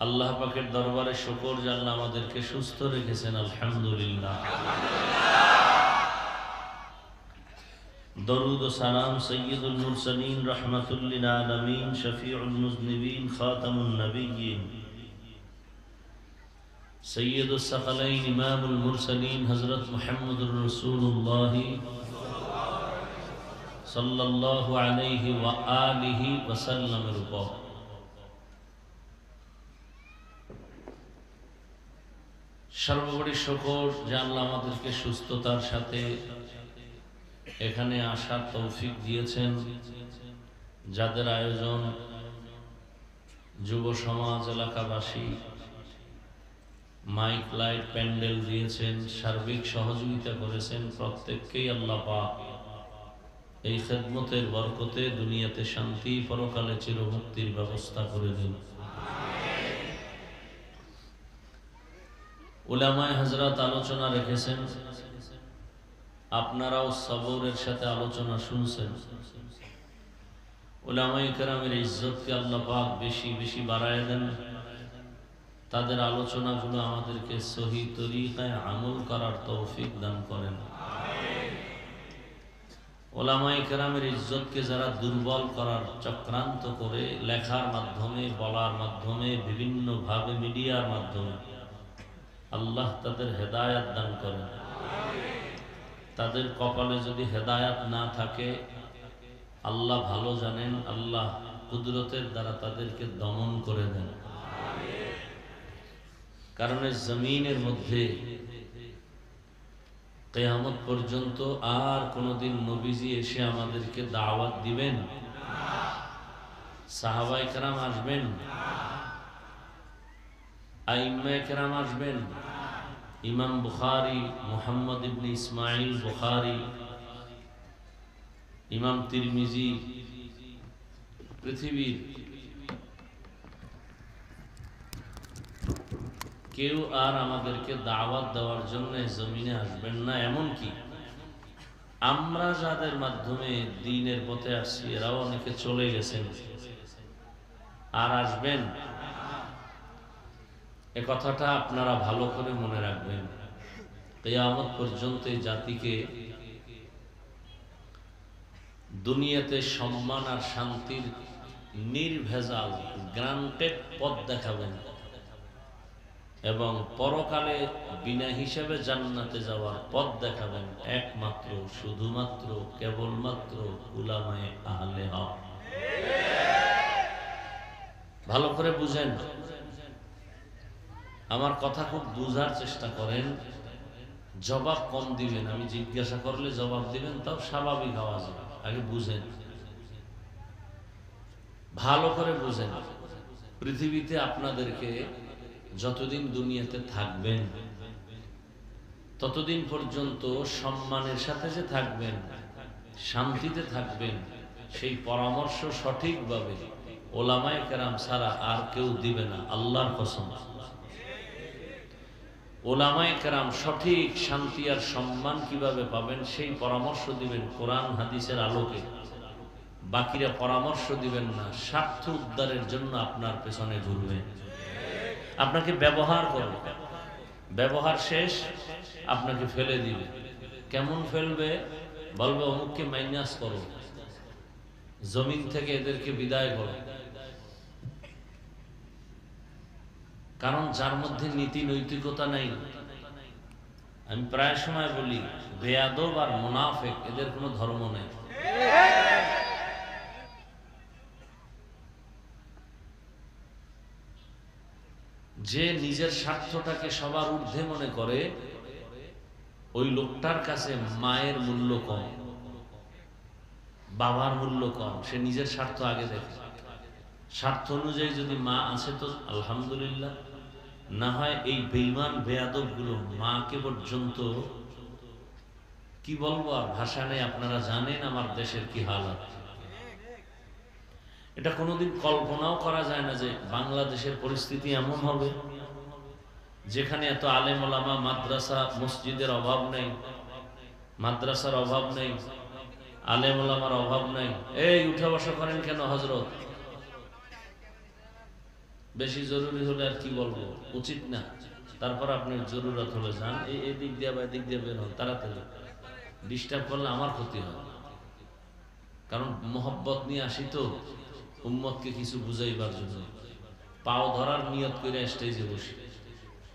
আল্লাহ পাকের দরবারে শুকর যে আল্লাহ আমাদেরকে সুস্থ রেখেছেন, আলহামদুলিল্লাহ। দরুদ ও সালাম সৈয়দুল মুরসালিন, রাহমাতুল লিল আলামিন, শফিউল মুজনিবিন, খাতামুন নবিয়্যিন, সৈয়দুস সাকালাইন, ইমামুল মুরসালিন, হযরত মুহাম্মদুর রাসূলুল্লাহ সাল্লাল্লাহু আলাইহি ওয়া আলিহি ওয়া সাল্লামের উপর সর্বোপরি শুকর যে আল্লাহ আমাদেরকে সুস্থতার সাথে এখানে আসার তৌফিক দিয়েছেন। যাদের আয়োজন যুব সমাজ, এলাকাবাসী মাইক, লাইট, প্যান্ডেল দিয়েছেন, সার্বিক সহযোগিতা করেছেন, প্রত্যেককেই আল্লাহ পাক এই খেদমতের বরকতে দুনিয়াতে শান্তি, পরকালে চিরমুক্তির ব্যবস্থা করে দিন। উলামায়ে হযরত আলোচনা রেখেছেন, আপনারাও সবরের সাথে আলোচনা শুনছেন। উলামায়ে কেরামের ইজ্জতকে আল্লাহ পাক বেশি বেশি বাড়ায় দেন। তাদের আলোচনাগুলো আমাদেরকে সহি তরিকায় আমল করার তৌফিক দান করেন। উলামায়ে কেরামের ইজ্জতকে যারা দুর্বল করার চক্রান্ত করে লেখার মাধ্যমে, বলার মাধ্যমে, বিভিন্নভাবে মিডিয়ার মাধ্যমে, আল্লাহ তাদের হেদায়াত দান করেন। তাদের কপালে যদি হেদায়াত না থাকে, আল্লাহ ভালো জানেন, আল্লাহ কুদরতের দ্বারা তাদেরকে দমন করে দেন। কারণ জমিনের মধ্যে কিয়ামত পর্যন্ত আর কোনদিন নবীজি এসে আমাদেরকে দাওয়াত দিবেন? সাহাবায়ে কেরাম আসবেন? আইম্মায়ে কেরাম আসবেন? ইমাম বুখারী, মুহাম্মদ ইবনে ইসমাইল বুখারী, ইমাম তিরমিজি, পৃথিবীর কেউ আর আমাদেরকে দাওয়াত দেওয়ার জন্য জমিনে আসবেন না। এমনকি আমরা যাদের মাধ্যমে দ্বীনের পথে আসছি, এরাও অনেকে চলে গেছেন, আর আসবেন? এ কথাটা আপনারা ভালো করে মনে রাখবেন। কিয়ামত পর্যন্ত এই জাতিকে দুনিয়াতে সম্মান আর শান্তির নির্ভেজাল গ্রান্টেড পথ দেখাবেন, এবং পরকালে বিনা হিসাবে জান্নাতে যাওয়ার পথ দেখাবেন একমাত্র, শুধুমাত্র, কেবলমাত্র উলামায়ে আহলে হক। ভালো করে বুঝেন, আমার কথা খুব বুঝার চেষ্টা করেন। জবাব কম দিবেন, আমি জিজ্ঞাসা করলে জবাব দিবেন, তাও স্বাভাবিক আওয়াজে। আগে বুঝেন, ভালো করে বুঝেন। পৃথিবীতে আপনাদেরকে যতদিন দুনিয়াতে থাকবেন, ততদিন পর্যন্ত সম্মানের সাথে যে থাকবেন, শান্তিতে থাকবেন, সেই পরামর্শ সঠিকভাবে ওলামায়ে কেরাম ছাড়া আর কেউ দিবে না, আল্লাহর কসম। ওলামায়ে কেরাম সঠিক শান্তি আর সম্মান কিভাবে পাবেন সেই পরামর্শ দিবেন কোরআন হাদিসের আলোকে। বাকিরা পরামর্শ দিবেন না, স্বার্থ উদ্ধারের জন্য আপনার পেছনে ঘুরবে, আপনাকে ব্যবহার করবে, ব্যবহার শেষ আপনাকে ফেলে দিবে। কেমন ফেলবে? বলবে অমুককে মাইনাস করো, জমিন থেকে এদেরকে বিদায় করো। কারণ যার মধ্যে নীতি নৈতিকতা নাই, আমি প্রায় সময় বলি বেয়াদব আর মুনাফিক এদের কোনো ধর্ম নেই। যে নিজের স্বার্থটাকে সবার ঊর্ধ্বে মনে করে ওই লোকটার কাছে মায়ের মূল্য কম, বাবার মূল্য কম। সে নিজের স্বার্থ আগে দেখে। স্বার্থ অনুযায়ী যদি মা আছে তো আলহামদুলিল্লাহ, না হয় এই বেঈমান বেয়াদব গুলো মাকে পর্যন্ত কি বলবো আর ভাষা নেই। আপনারা জানেন আমার দেশের কি হালাত। এটা কোনোদিন কল্পনাও করা যায় না যে বাংলাদেশের পরিস্থিতি এমন হবে যেখানে এত আলেম ওলামা, মাদ্রাসা মসজিদের অভাব নেই, মাদ্রাসার অভাব নেই, আলেম ওলামার অভাব নেই। এই উঠা বসা করেন কেন হযরত? বেশি জরুরি হলে আর কি বলবো, উচিত না। তারপর আপনি জরুরত হলে যান, এই দিক দিয়ে বা দিক দিয়ে বের হন তাড়াতাড়ি। ডিস্টার্ব করলে আমার ক্ষতি হয়, কারণ মোহব্বত নিয়ে আসি তো উম্মতকে কিছু বুঝাইবার জন্য। পাও ধরার নিয়ত করে স্টেজে বসি,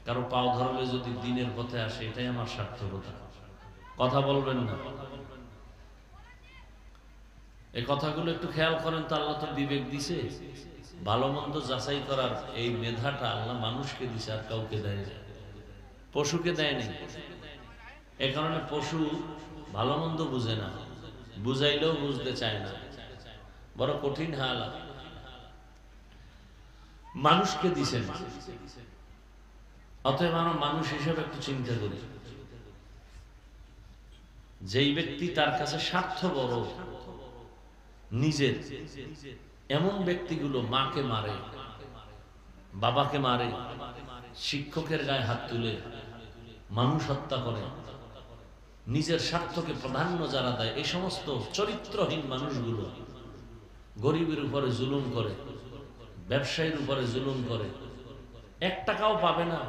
কারো পাও ধরলে যদি দিনের পথে আসে, এটাই আমার সার্থকতা। কথা বলবেন না, এই কথাগুলো একটু খেয়াল করেন তো। আল্লাহ তো বিবেক দিছে, ভালো মন্দ যাচাই করার এই মেধাটা আল্লাহ মানুষকে দিছে, আর কাউকে দেয় না, পশুকে দেয় নাই। এ কারণে পশু ভালো মন্দ বুঝে না, বুঝাইলেও বুঝতে চায় না, বড় কঠিন হালাত। মানুষকে দিছেন, অতএব আমরা মানুষ হিসেবে একটু চিন্তা করি। যেই ব্যক্তি তার কাছে স্বার্থ বড় নিজের, এমন ব্যক্তিগুলো মাকে মারে, বাবাকে মারে, শিক্ষকের গায়ে হাত তুলে, মানুষ হত্যা করে, নিজের স্বার্থকে প্রাধান্য যারা দেয়, এই সমস্ত চরিত্রহীন মানুষগুলো গরিবের উপরে জুলুম করে, ব্যবসায়ীর উপরে জুলুম করে, 1 টাকাও পাবে না।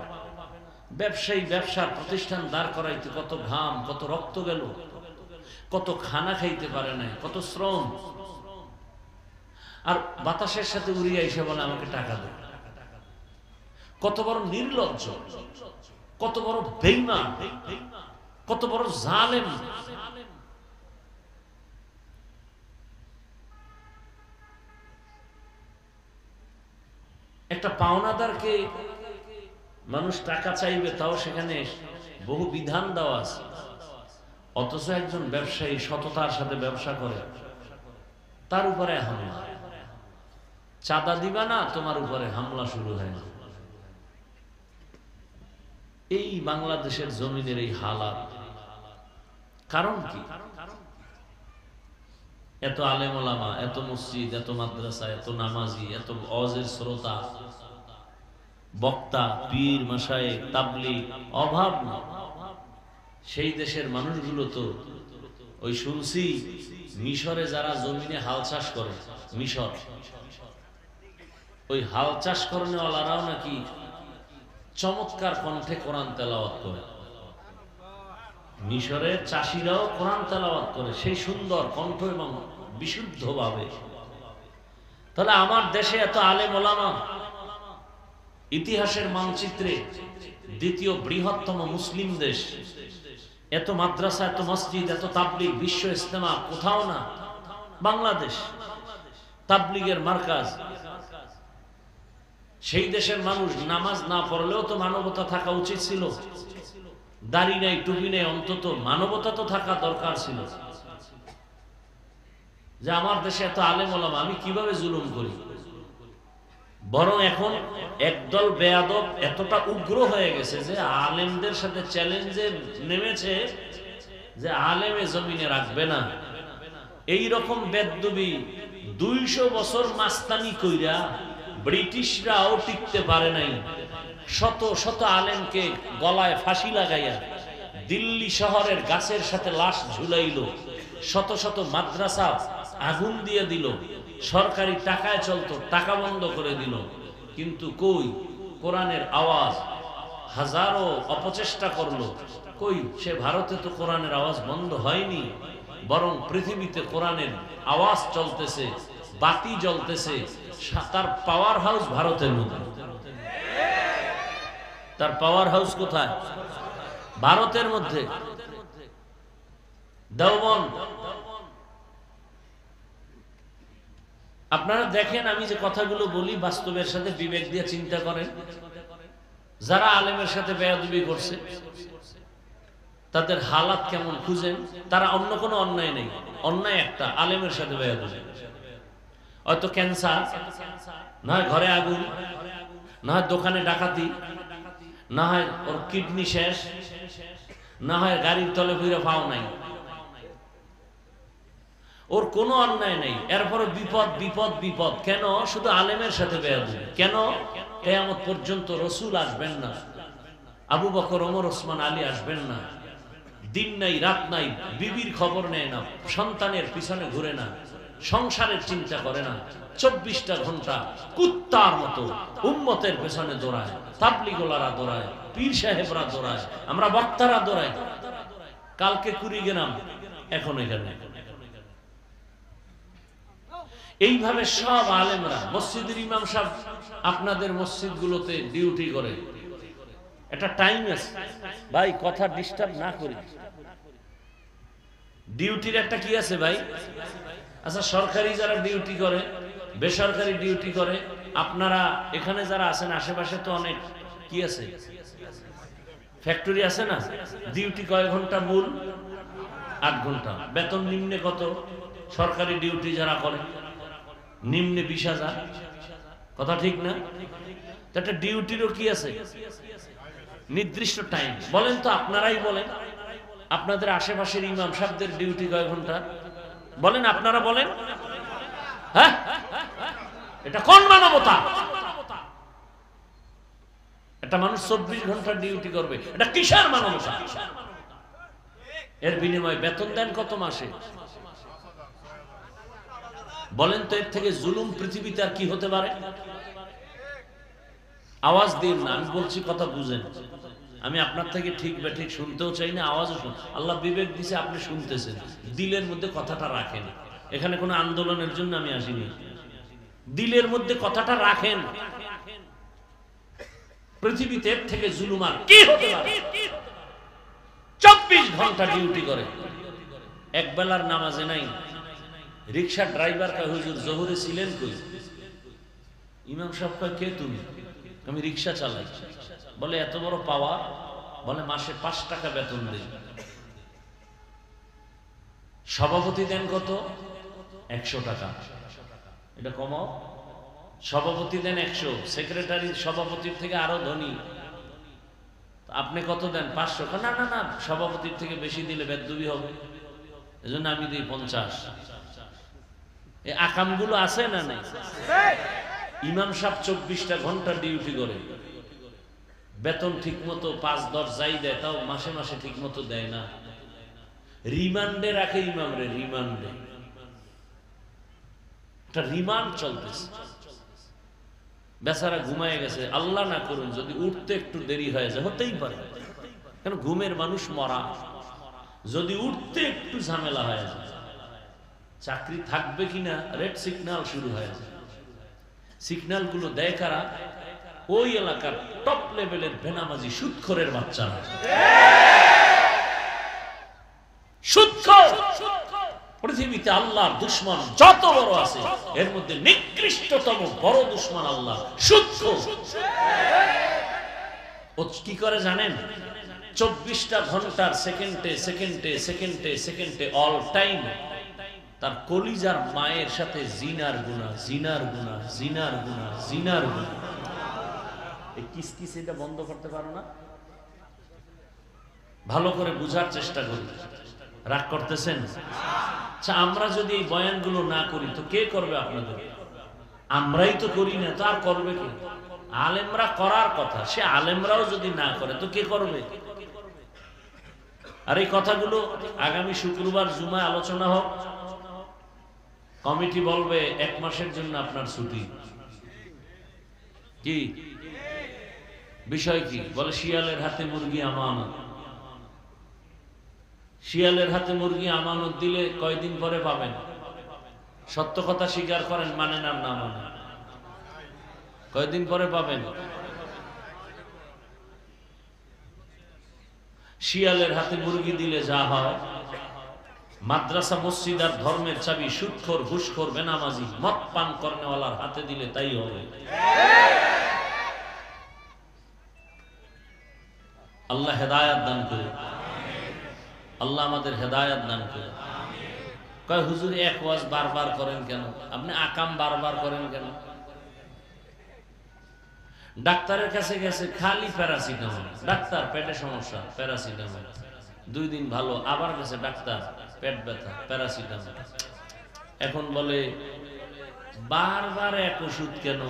ব্যবসায়ী ব্যবসার প্রতিষ্ঠান দাঁড় করাইতে কত ঘাম, কত রক্ত গেল, কত খানা খাইতে পারে নাই, কত শ্রম, আর বাতাসের সাথে উড়িয়ে এসে বলে আমাকে টাকা দেয়। কত বড় নির্লজ্জ, কত বড় বেঈমান, কত বড় জালেম। একটা পাওনাদারকে মানুষ টাকা চাইবে, তাও সেখানে বহু বিধান দেওয়া আছে। অথচ একজন ব্যবসায়ী সততার সাথে ব্যবসা করে, তার উপরে হামলা। চাঁদা দিবা না, তোমার উপরে হামলা শুরু হয়। এই বাংলাদেশের জমিনের এই হালাত, কারণ কি? এত আলেম ওলামা, এত মসজিদ, এত মাদ্রাসা, এত নামাজি, এত ওয়াজের শ্রোতা, বক্তা, পীর, মাশায়েখ, তাবলীগ, অভাব না। সেই দেশের মানুষগুলো তো ওই শুনছি মিশরে যারা জমিনে হাল চাষ করে, মিশর, ওই হাল চাষ করেনওয়ালারাও নাকি চমৎকার কণ্ঠে কোরআন তেলাওয়াত করে। মিশরের চাষিরাও কোরআন তেলাওয়াত করে, সেই সুন্দর কণ্ঠ এবং বিশুদ্ধভাবে। তাহলে আমার দেশে এত আলেম ওলামা, ইতিহাসের মানচিত্রে দ্বিতীয় বৃহত্তম মুসলিম দেশ, এত মাদ্রাসা, এত মসজিদ, এত তাবলীগ, বিশ্ব ইজতেমা কোথাও না। বাংলাদেশ তাবলীগের মার্কাজ। সেই দেশের মানুষ নামাজ না পড়লেও তো মানবতা থাকা উচিত ছিল। দাড়ি নাই, টুপি নেই, অন্তত মানবতা তো থাকা দরকার ছিল। যে আমার দেশে এত আলেম ওলামা, আমি কিভাবে জুলুম করি? বরং এখন একদল বেয়াদব এতটা উগ্র হয়ে গেছে যে আলেমদের সাথে চ্যালেঞ্জে নেমেছে যে আলেমে জমিনে রাখবে না। এই রকম বেদবি 200 বছর মাস্তানি কইরা ব্রিটিশরাও টিকতে পারে নাই। শত শত আলেমকে গলায় ফাঁসি লাগাইয়া দিল্লি শহরের গাছের সাথে লাশ ঝুলাইল, শত শত মাদ্রাসা আগুন দিয়ে দিল, সরকারি টাকায় চলতো, টাকা বন্ধ করে দিল। কিন্তু কই কোরআনের আওয়াজ? হাজারো অপচেষ্টা করলো, কই সে ভারতে তো কোরআনের আওয়াজ বন্ধ হয়নি, বরং পৃথিবীতে কোরআনের আওয়াজ চলতেছে, বাতি জ্বলতেছে। তার পাওয়ার হাউস ভারতের মধ্যে। তার পাওয়ার হাউস কোথায়? ভারতের মধ্যে দেওবন্দ। আপনারা দেখেন, আমি যে কথাগুলো বলি বাস্তবের সাথে বিবেক দিয়ে চিন্তা করেন। যারা আলেমের সাথে বেয়াদবি করছে তাদের হালাত কেমন খুঁজেন। তারা অন্য কোনো অন্যায় নেই, অন্যায় একটা, আলেমের সাথে বেয়াদবি। হয়তো ক্যান্সার, না হয় ঘরে আগুন, না হয় দোকানে ডাকাতি, না হয় ওর কিডনি শেষ, না হয় গাড়ির তলে ঘুরে পাও নাই, ওর কোনো অন্যায় নেই, এরপরে বিপদ বিপদ বিপদ। কেন? শুধু আলেমের সাথে বেয়াদবি। কেন? কিয়ামত পর্যন্ত রসুল আসবেন না, আবু বকর, ওমর, ওসমান, আলী আসবেন না। দিন নাই রাত নাই, বিবির খবর নেয় না, সন্তানের পিছনে ঘুরে না, সংসারের চিন্তা করে না, 24টা ঘন্টা কুত্তার মতো উম্মতের পেছনে দৌড়ায়। তাবলিগোলারা দৌড়ায়, পীর সাহেবরা দৌড়ায়, আমরা বক্তারা দৌড়াই। কালকে কুড়িগ্রাম, এখন এখানে। এইভাবে সব আলেমরা, মসজিদের ইমাম সাহেব আপনাদের মসজিদগুলোতে ডিউটি করে। একটা টাইম আছে ভাই, কথা ডিস্টার্ব না করি। ডিউটির একটা কি আছে ভাই? আচ্ছা, সরকারি যারা ডিউটি করে, বেসরকারি ডিউটি করে, আপনারা এখানে যারা আছেন আশেপাশে তো অনেক কি আছে, ফ্যাক্টরি আছে না? ডিউটি কয় ঘন্টা? মূল 8 ঘন্টা। বেতন নিম্নে কত? সরকারি ডিউটি যারা করে নিম্নে 20,000। কথা ঠিক না? একটা ডিউটিরও কি আছে? নির্দিষ্ট টাইম। বলেন তো, আপনারাই বলেন, আপনাদের আশেপাশের ইমাম সাহেবদের ডিউটি কয় ঘন্টা? বলেন, আপনারা বলেন। হ্যাঁ, এটা কোন মানবতা? একটা মানুষ 24 ঘন্টা ডিউটি করবে, এটা কিসের মানবতা? এর বিনিময়ে বেতন দেন কত মাসে? বলেন তো, এর থেকে জুলুম পৃথিবীতে আর কি হতে পারে? আওয়াজ দিন না, আমি বলছি কথা বুঝেন। আমি আপনার থেকে ঠিক বেঠিক শুনতেও চাই না, আওয়াজও শুন। আল্লাহ বিবেক দিছে, আপনি শুনতেছেন, দিলের মধ্যে কথাটা রাখেন। এখানে কোনো আন্দোলনের জন্য আমি আসিনি, দিলের মধ্যে কথাটা রাখেন। পৃথিবীতে এর থেকে জুলুম আর কি হতে পারে? 24 ঘন্টা ডিউটি করে, এক বেলার নামাজে নাই। রিক্সা ড্রাইভার কয়, হুজুর জোহরে ছিলেন কই? ইমাম সাহেব কয়, কে তুমি? আমি রিক্সা চালাই। বলে, এত বড় পাওয়া? বলে, মাসে 5 টাকা বেতন দেই। সভাপতি দেন কত? 100 টাকা। এটা কমাও। সভাপতি দেন 100, সেক্রেটারি সভাপতির থেকে আরো ধনী। আপনি কত দেন? 500। না না না, সভাপতির থেকে বেশি দিলে বেদবি হবে, এজন্য আমি দিই 50। এই আকামগুলো আছে না নাই? ইমাম সাহেব 24টা ঘন্টা ডিউটি করে, বেতন ঠিক মতো 5-10 যাই দেয়, তাও মাসে মাসে ঠিক মতো দেয় না। রিমান্ডে রাখে ইমামরে, রিমান্ডে। একটা রিমান্ড চলতেছে, বেচারা ঘুমায় গেছে। আল্লাহ না করুন যদি উঠতে একটু দেরি হয়ে যায়, হতেই পারে, কেন ঘুমের মানুষ মরা। যদি উঠতে একটু ঝামেলা হয়ে যায়, চাকরি থাকবে কিনা রেড সিগন্যাল শুরু হয়ে যায়। সিগন্যাল গুলো দেয় কারা? ওই এলাকার টপ লেভেলের বেনামাজি সুদখোরের বাচ্চারা। সুদখোর পৃথিবীতে আল্লাহর দুশমন যত বড় আছে, এর মধ্যে নিকৃষ্টতম বড় দুশমন আল্লাহ, সুদখোর। ও কি করে জানেন? 24টা ঘন্টার সেকেন্ডে সেকেন্ডে সেকেন্ডে সেকেন্ডে অল টাইম তার কলিজার মায়ের সাথে জিনার গুনাহ, জিনার গুনাহ, জিনার গুনাহ, জিনার গুনাহ। এই কিসকিস এটা বন্ধ করতে পারো না? ভালো করে বুঝার চেষ্টা করি। রাগ করতেছেন? আচ্ছা, আমরা যদি এই বয়ানগুলো না করি তো কে করবে আপনাদের? আমরাই তো করি না, তো আর করবে কে? আলেমরা করার কথা, সে আলেমরাও যদি না করে তো কে করবে? আর এই কথাগুলো আগামী শুক্রবার জুমায় আলোচনা হোক। কমিটি বলবে 1 মাসের জন্য আপনার ছুটি। কি বিষয়? কি বলে? শিয়ালের হাতে মুরগি আমানত। শিয়ালের হাতে মুরগি আমানত দিলে কয়দিন পরে পাবেন? সত্য কথা স্বীকার করেন, মানেন আর না মানেন, কয়দিন পরে পাবেন? শিয়ালের হাতে মুরগি দিলে যা হয়, মাদ্রাসা মসজিদ আর ধর্মের চাবি সুদখোর ঘুষখোর বেনামাজি মদ পান করনেওয়ালার হাতে দিলে তাই হবে। আল্লাহ হেদায়াত দান করে, আল্লাহ আমাদের হেদায়াত দান করে। কয় হুজুর এক ওয়াজ বারবার করেন কেন, আপনি আকাম বারবার করেন কেন? ডাক্তারের কাছে গেছে খালি প্যারাসিটামল, ডাক্তার পেটে সমস্যা প্যারাসিটামল, 2 দিন ভালো, আবার গেছে ডাক্তার পেট ব্যথা প্যারাসিটামল। এখন বলে বারবার এক ওষুধ কেন,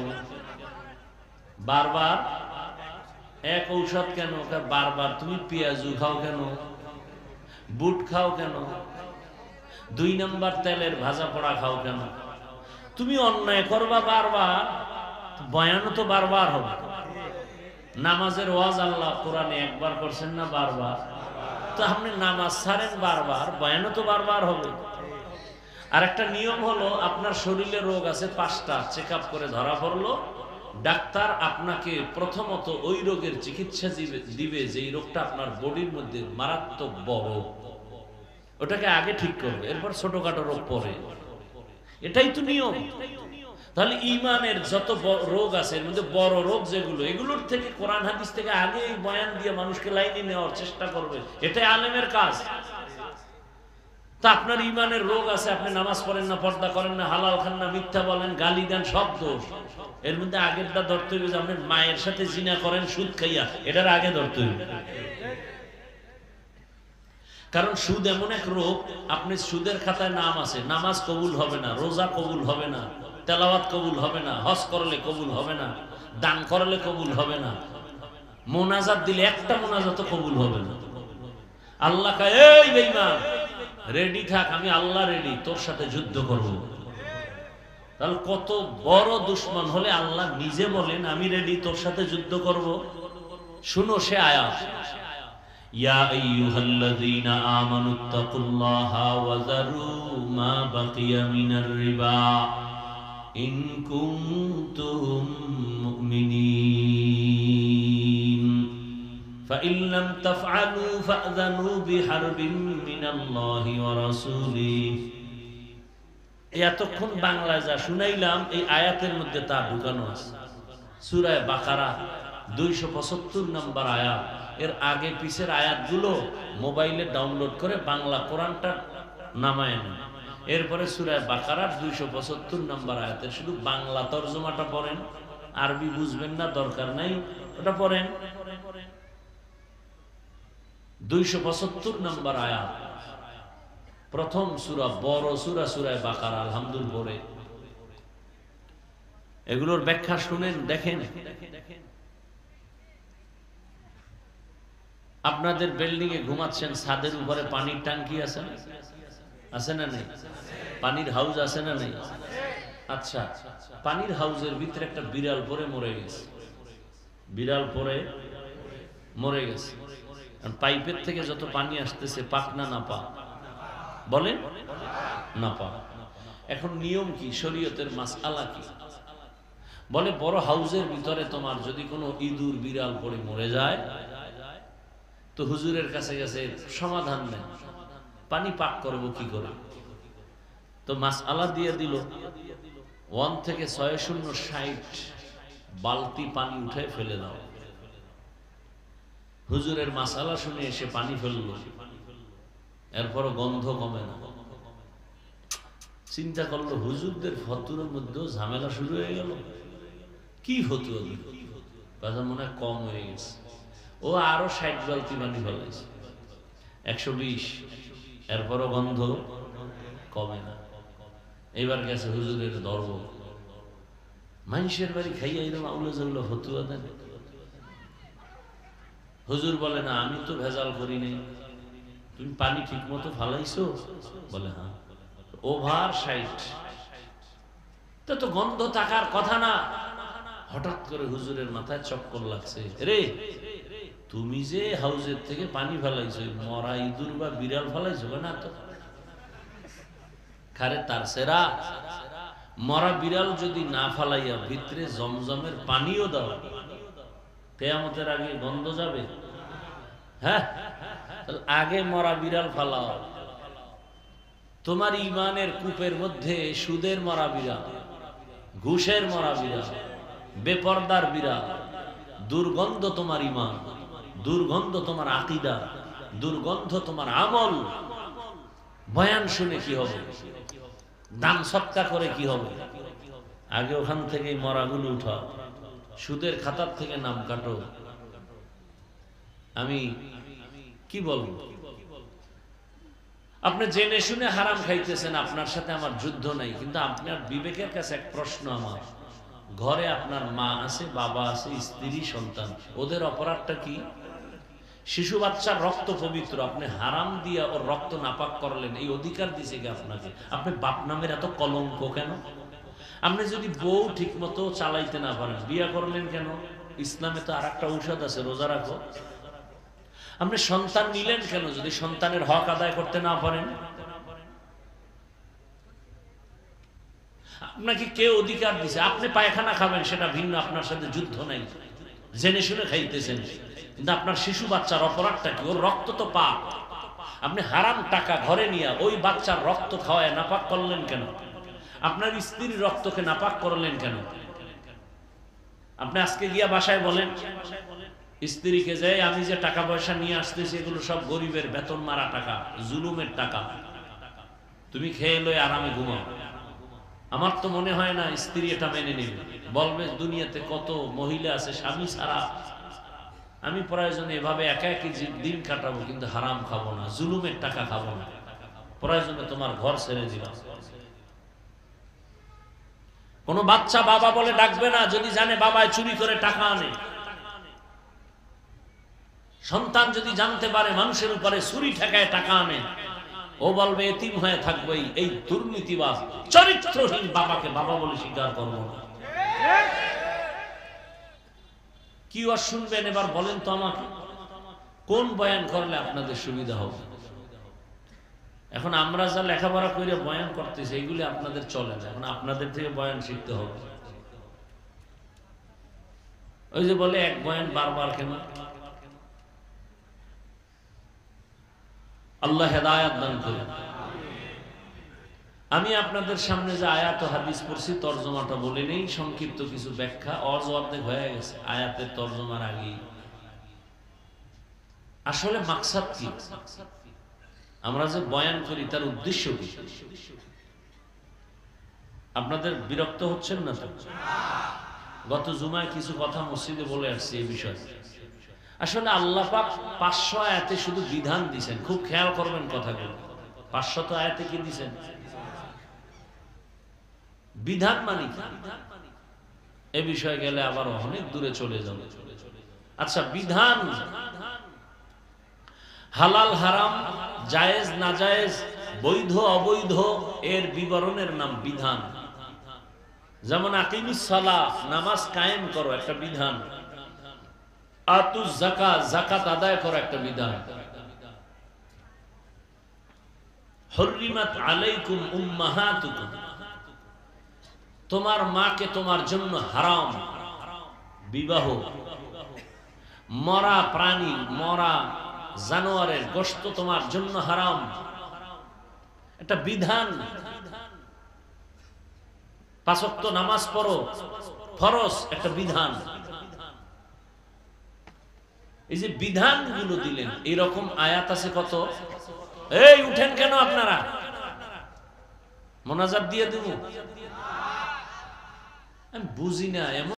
বারবার এক ঔষধ কেন? বারবার তুমি পেঁয়াজু খাও কেন, বুট খাও কেন, 2 নম্বর তেলের ভাজা পোড়া খাও কেন? তুমি অন্যায় করবা বারবার, বয়ানও তো বারবার হবে। নামাজের ওয়াজ আল্লাহ কোরআনে একবার করছেন না বারবার, তো আপনি নামাজ ছাড়েন বারবার, বয়ানও তো বারবার হবে। আর একটা নিয়ম হলো, আপনার শরীরে রোগ আছে 5টা, চেক আপ করে ধরা পড়লো, ডাক্তার আপনাকে প্রথমত ওই রোগের চিকিৎসা দিবে যেই রোগটা আপনার বডির মধ্যে মারাত্মক বড়, ওটাকে আগে ঠিক করবে, এরপর ছোটখাটো রোগ পরে। এটাই তো নিয়ম। তাহলে ইমানের যত রোগ আছে এর মধ্যে বড় রোগ যেগুলো, এগুলোর থেকে কোরআন হাদিস থেকে আগে এই বয়ান দিয়ে মানুষকে লাইনে নেওয়ার চেষ্টা করবে, এটাই আলেমের কাজ। তা আপনার ইমানের রোগ আছে, আপনি নামাজ পড়েন না, পর্দা করেন না, হালাল খান না, মিথ্যা বলেন, গালি দেন, সব দোষ। এর মধ্যে আগেরটা ধরতে হবে যে আপনি মায়ের সাথে জিনা করেন সুদ খাইয়া, এটার আগে ধরতে হবে। কারণ সুদ এমন এক রোগ, আপনি সুদের খাতায় নাম আছে, নামাজ কবুল হবে না, রোজা কবুল হবে না, তেলাওয়াত কবুল হবে না, হজ করলে কবুল হবে না, দান করলে কবুল হবে না, মোনাজাত দিলে একটা মোনাজাত কবুল হবে না। আল্লাহ কয় এই বেঈমান রেডি থাক, আমি আল্লাহ রেডি, তোর সাথে যুদ্ধ করব। তাহলে কত বড় দুশমন হলে আল্লাহ নিজে বলেন আমি রেডি, তোর সাথে যুদ্ধ করব। শুনো সে আয়াত, ইয়া আইয়ুহাল্লাযীনা আমানুত্তাকুল্লাহা ওয়া যারু মা বাকিয়া মিনার রিবা ইন কুনতুম মুমিনিন ফাইন লাম তাফআলু ফাযনু বিহারবিন মিনাল্লাহি ওয়া রাসূলিহি। এতক্ষণ বাংলায় যা শুনাইলাম এই আয়াতের মধ্যে তা ঢুকানো আছে। সূরা বাকারা 275 নম্বর আয়াত। এর আগে পিছের আয়াতগুলো মোবাইলে ডাউনলোড করে বাংলা কোরআনটা নামায় নেন, এরপরে সূরা বাকারার 275 নম্বর আয়াতের শুধু বাংলা তরজমাটা পড়েন, আরবি বুঝবেন না দরকার নাই, ওটা পড়েন। 275 নম্বর আয়াত, প্রথম সূরা, বড় সূরা, সূরা বাকারা। আলহামদুলিল্লাহ পড়ে এগুলোর ব্যাখ্যা শুনেন, দেখেন। আপনাদের বিল্ডিং এ ঘুমাচ্ছেন, ছাদের উপরে পানির ট্যাঙ্কি আছে না, আছে না নেই? পানির হাউস আছে না নেই? আচ্ছা, পানির হাউসের ভিতরে একটা বিড়াল পরে মরে গেছে, বিড়াল পরে মরে গেছে। পাইপের থেকে যত পানি আসতেছে পাক না না পা, বলেন না পা। এখন নিয়ম কি, শরীয়তের মাসআলা কি? বলে বড় হাউসের ভিতরে তোমার যদি কোনো ইঁদুর বিড়াল পড়ে মরে যায় তো হুজুরের কাছে গেছে সমাধান নেই, পানি পাক করবো কি করে? তো মাসআলা দিয়ে দিল 1 থেকে 6060 বালতি পানি উঠে ফেলে দাও। হুজুরের মাসআলা শুনে এসে পানি ফেললো, এরপরও গন্ধ কমে না। চিন্তা করলো হুজুরদের ফতুরের মধ্যেও ঝামেলা শুরু হয়ে গেল, কি ফতুয়া দিল, কথা মনে হয় কম হয়ে গেছে। ও আরো 60 বালতি পানি ফেলাইছে, 120, এরপরও গন্ধ কমে না। এবার গেছে হুজুরের ধর্ম, মানুষের বাড়ি খাইয়া এরকম আউলা জাউলা ফতুয়া দেন। হুজুর বলে না আমি তো ভেজাল করি নাই, তুমি পানি ঠিক মতো ফালাইছো? বলে হ্যাঁ। ওভার 60, তো গন্ধ থাকার কথা না। হঠাৎ করে হুজুরের মাথায় চক্কর লাগছে, রে তুমি যে হাউজের থেকে পানি ফেলাইছো মরা ইঁদুর বা বিড়াল ফেলাইছো না তো? খারে তার সেরা মরা বিড়াল যদি না ফালাইয়া ভিতরে জমজমের পানিও দাও, কিয়ামতের আগে গন্ধ যাবে? হ্যাঁ, আগে মরা বিড়াল ফালাও। তোমার ইমানের কূপের মধ্যে সুদের মরা বিড়াল, ঘুষের মরা বিড়াল, বেপরদার বিড়াল, দুর্গন্ধ তোমার ইমান, দুর্গন্ধ তোমার আকীদা, দুর্গন্ধ তোমার আমল। বয়ান শুনে কি হবে? দান সৎকা করে কি হবে? আগে ওখান থেকে মরাগুলো উঠাও, সুদের খাতার থেকে নাম কাটো। আমি কি বলবো? আপনি জেনে শুনে হারাম খাইতেছেন, আপনার সাথে আমার যুদ্ধ নাই, কিন্তু আপনার বিবেকের কাছে এক প্রশ্ন আমার, ঘরে আপনার মা আছে, বাবা আছে, স্ত্রী, সন্তান, ওদের অপরাধটা কি? শিশু বাচ্চার রক্ত পবিত্র, আপনি হারাম দিয়া ওর রক্ত নাপাক করলেন, এই অধিকার দিছে কি আপনাকে? আপনি বাপ নামের এত কলঙ্ক কেন? আপনি যদি বউ ঠিক মতো চালাইতে না পারেন, বিয়া করলেন কেন? ইসলামে তো আর একটা ঔষধ আছে, রোজা রাখো। আপনি সন্তান নিলেন কেন যদি সন্তানের হক আদায় করতে না পারেন? আপনাকে কে অধিকার দিছে? আপনি পায়খানা খাবেন সেটা ভিন্ন, আপনার সাথে যুদ্ধ নাই, জেনে শুনে খাইতেছেন, কিন্তু আপনার শিশু বাচ্চার অপরাধটা কি? ওর রক্ত তো পাক। আপনি হারাম টাকা ঘরে নিয়ে ওই বাচ্চার রক্ত খাওয়ায় নাপাক করলেন কেন? আপনার স্ত্রীর রক্তকে নাপাক করলেন কেন? আপনি আজকে গিয়া বাসায় বলেন স্ত্রীকে যে আমি যে টাকা পয়সা নিয়ে আসতেছি এগুলো সব গরিবের বেতন মারা টাকা, জুলুমের টাকা, তুমি খেয়ে লয়ে আরামে ঘুমাও। আমার তো মনে হয় না স্ত্রী এটা মেনে নেবে, বলবে দুনিয়াতে কত মহিলা আছে স্বামী ছাড়া, আমি প্রয়োজনে এভাবে একা একই দিন কাটাবো, কিন্তু হারাম খাবো না, জুলুমের টাকা খাবো না, প্রয়োজনে তোমার ঘর ছেড়ে দিলাম। কোন বাচ্চা বাবা বলে ডাকবে না যদি জানে বাবায় চুরি করে টাকা আনে। সন্তান যদি জানতে পারে মানুষের উপরে চুরি ঠেকায় টাকা আনে, ও বলবে এতিম হয়ে থাকবে। এই দুর্নীতিবাজ চরিত্রহীন বাবাকে বাবা বলে স্বীকার করবো না। কি আর শুনবেন এবার বলেন তো আমাকে, কোন বয়ান করলে আপনাদের সুবিধা হবে? এখন আমরা যা লেখাপড়া করে বয়ান করতেছি এইগুলি আপনাদের চলে না, এখন আপনাদের থেকে বয়ান শিখতে হবে। ওই যে বলে এক বয়ান বারবার কেন? আল্লাহ হেদায়েত দান করুন। আমি আপনাদের সামনে যে আয়াত ও হাদিস পড়ছি তরজমাটা বলে নেই, সংক্ষিপ্ত কিছু ব্যাখ্যা, অর্ধেক হয়ে গেছে আয়াতের তরজমার আগেই। আসলে মাকসাদ কি? আমরা যে বয়ান করি তার উদ্দেশ্য কি? আপনাদের বিরক্ত হচ্ছেন না তো? গত জুমায় কিছু কথা মসজিদে বলে আসছি এই বিষয়ে। আসলে আল্লাহ পাক 500 আয়াতে শুধু বিধান দিয়েছেন, খুব খেয়াল করবেন কথাগুলো। 500 আয়াতে কি দিয়েছেন? বিধান মানে কি? এ বিষয়ে গেলে আবার অনেক দূরে চলে যাবে। আচ্ছা, বিধান হালাল হারাম, জায়েজ না জায়েজ, বৈধ অবৈধ, এর বিবরণের নাম বিধান। যেমন আকিমুস সালাহ, নামাজ কায়েম করো, একটা বিধান। আতুজ যাকাত, যাকাত আদায় করো, একটা বিধান। হুররিমাত আলাইকুম উম্মাহাতুকুম, তোমার মাকে তোমার জন্য হারাম। বিবাহ, মরা প্রাণী, মরা জানোয়ারের গোশত তোমার জন্য হারাম, একটা বিধান। 5 ওয়াক্ত নামাজ পড়ো, ফরজ, একটা বিধান। এই যে বিধানগুলো দিলেন, এরকম আয়াত আছে কত? এই উঠেন কেন আপনারা? মোনাজাত দিয়ে দেব? আমি বুঝি না এমন